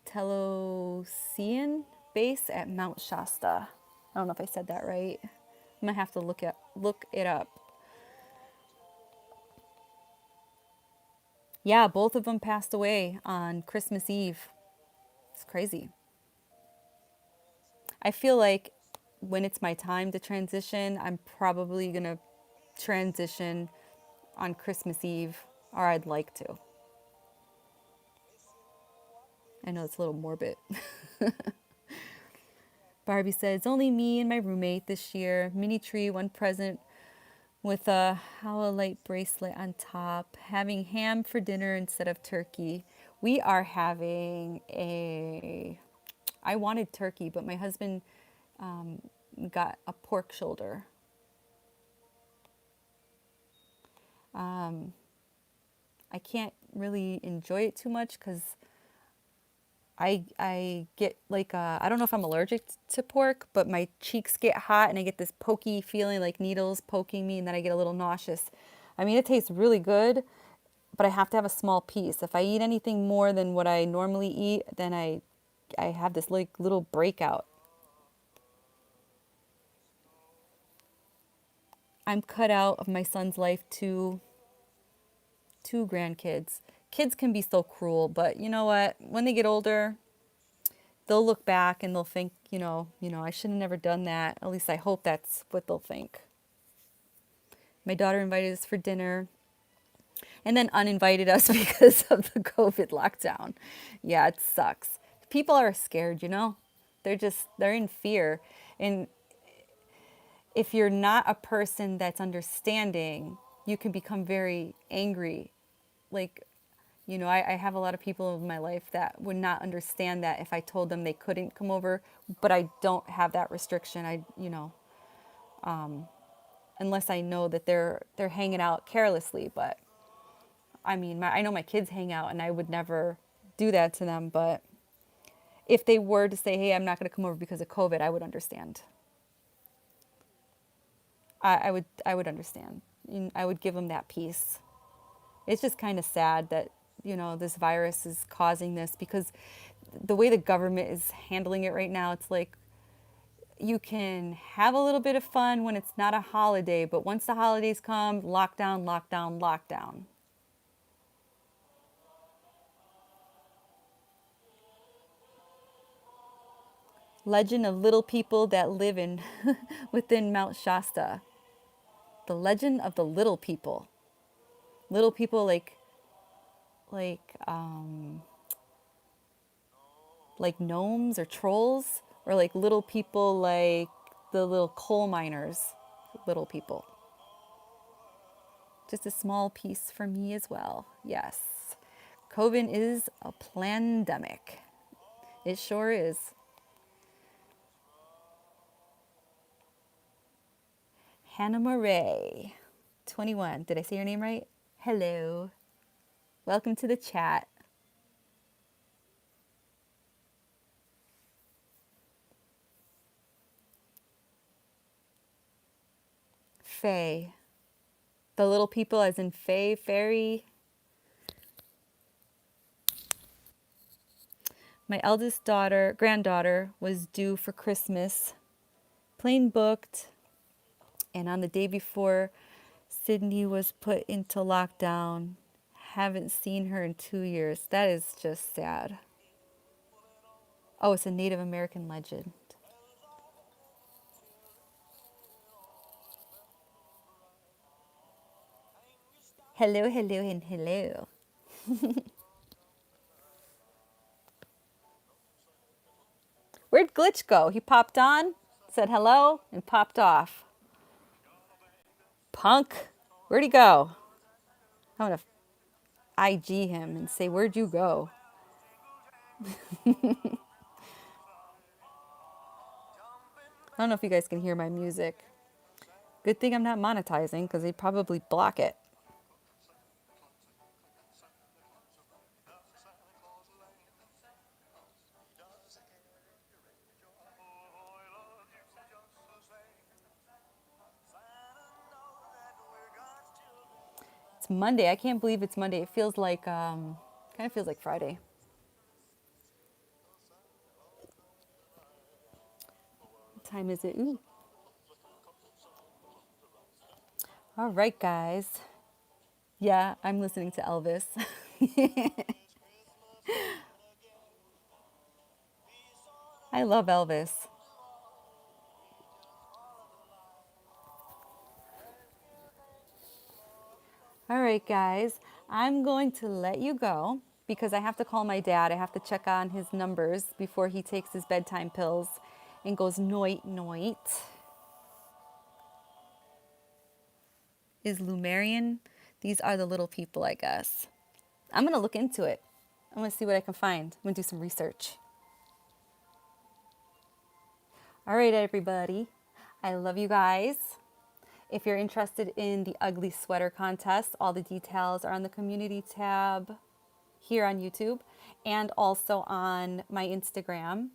Telosian base at Mount Shasta. I don't know if I said that right. I'm gonna have to look it up. Yeah, both of them passed away on Christmas Eve. It's crazy. I feel like when it's my time to transition, I'm probably gonna transition on Christmas Eve, or I'd like to. I know it's a little morbid. Barbie said, it's only me and my roommate this year. Mini tree, one present with a howlite bracelet on top. Having ham for dinner instead of turkey. We are having I wanted turkey, but my husband got a pork shoulder. I can't really enjoy it too much because I get like I don't know if I'm allergic to pork, but my cheeks get hot and I get this pokey feeling like needles poking me, and then I get a little nauseous. I mean, it tastes really good, but I have to have a small piece. If I eat anything more than what I normally eat, then I have this like little breakout. I'm cut out of my son's life two grandkids. Kids can be so cruel, but you know what? When they get older, they'll look back and they'll think, I should have never done that. At least I hope that's what they'll think. My daughter invited us for dinner and then uninvited us because of the COVID lockdown. Yeah, it sucks. People are scared. They're in fear. And if you're not a person that's understanding, you can become very angry. Like, I have a lot of people in my life that would not understand that if I told them they couldn't come over, but I don't have that restriction. Unless I know that they're hanging out carelessly. But I mean, I know my kids hang out, and I would never do that to them. But if they were to say, "Hey, I'm not going to come over because of COVID," I would understand. I would understand. I would give them that peace. It's just kind of sad that this virus is causing this, because the way the government is handling it right now, it's like you can have a little bit of fun when it's not a holiday, but once the holidays come, lockdown, lockdown, lockdown. Legend of little people that live in within Mount Shasta. The legend of the little people. Little people like like gnomes or trolls, or like little people like the little coal miners. Little people. Just a small piece for me as well. Yes. COVID is a pandemic. It sure is. Hannah Murray, 21. Did I say your name right? Hello. Welcome to the chat. Faye. The little people as in Faye, fairy. My eldest granddaughter, was due for Christmas. Plane booked. And on the day before Sydney was put into lockdown, haven't seen her in 2 years. That is just sad. Oh, it's a Native American legend. Hello, hello, and hello. Where'd Glitch go? He popped on, said hello, and popped off. Punk, where'd he go? I'm gonna IG him and say, where'd you go? I don't know if you guys can hear my music. Good thing I'm not monetizing because they'd probably block it. It's Monday. I can't believe it's Monday. It feels like, kind of feels like Friday. What time is it? Ooh. All right, guys. Yeah, I'm listening to Elvis. I love Elvis. All right, guys. I'm going to let you go because I have to call my dad. I have to check on his numbers before he takes his bedtime pills and goes noit noit. Is Lumerian? These are the little people, I guess. I'm going to look into it. I'm going to see what I can find. I'm going to do some research. All right, everybody. I love you guys. If you're interested in the ugly sweater contest, all the details are on the community tab here on YouTube and also on my Instagram.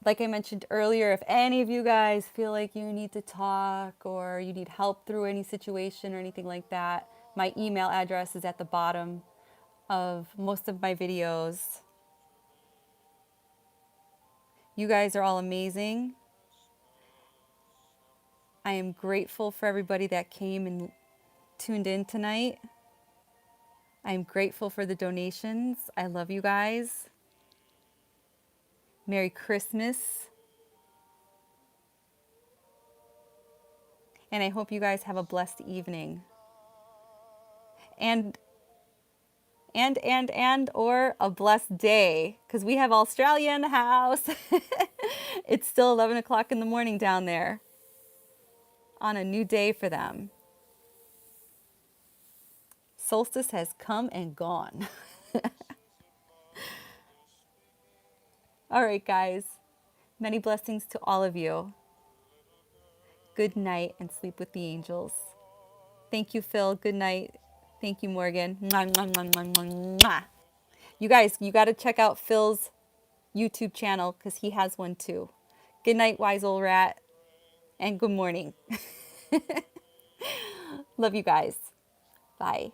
Like I mentioned earlier, if any of you guys feel like you need to talk or you need help through any situation or anything like that, my email address is at the bottom of most of my videos. You guys are all amazing. I am grateful for everybody that came and tuned in tonight. I am grateful for the donations. I love you guys. Merry Christmas. And I hope you guys have a blessed evening. And or a blessed day, because we have Australia in the house. It's still 11 o'clock in the morning down there on a new day for them. Solstice has come and gone. All right, guys. Many blessings to all of you. Good night and sleep with the angels. Thank you, Phil. Good night. Thank you, Morgan. Mwah, mwah, mwah, mwah, mwah, mwah. You guys, you got to check out Phil's YouTube channel because he has one too. Good night, wise old rat. And good morning. Love you guys. Bye.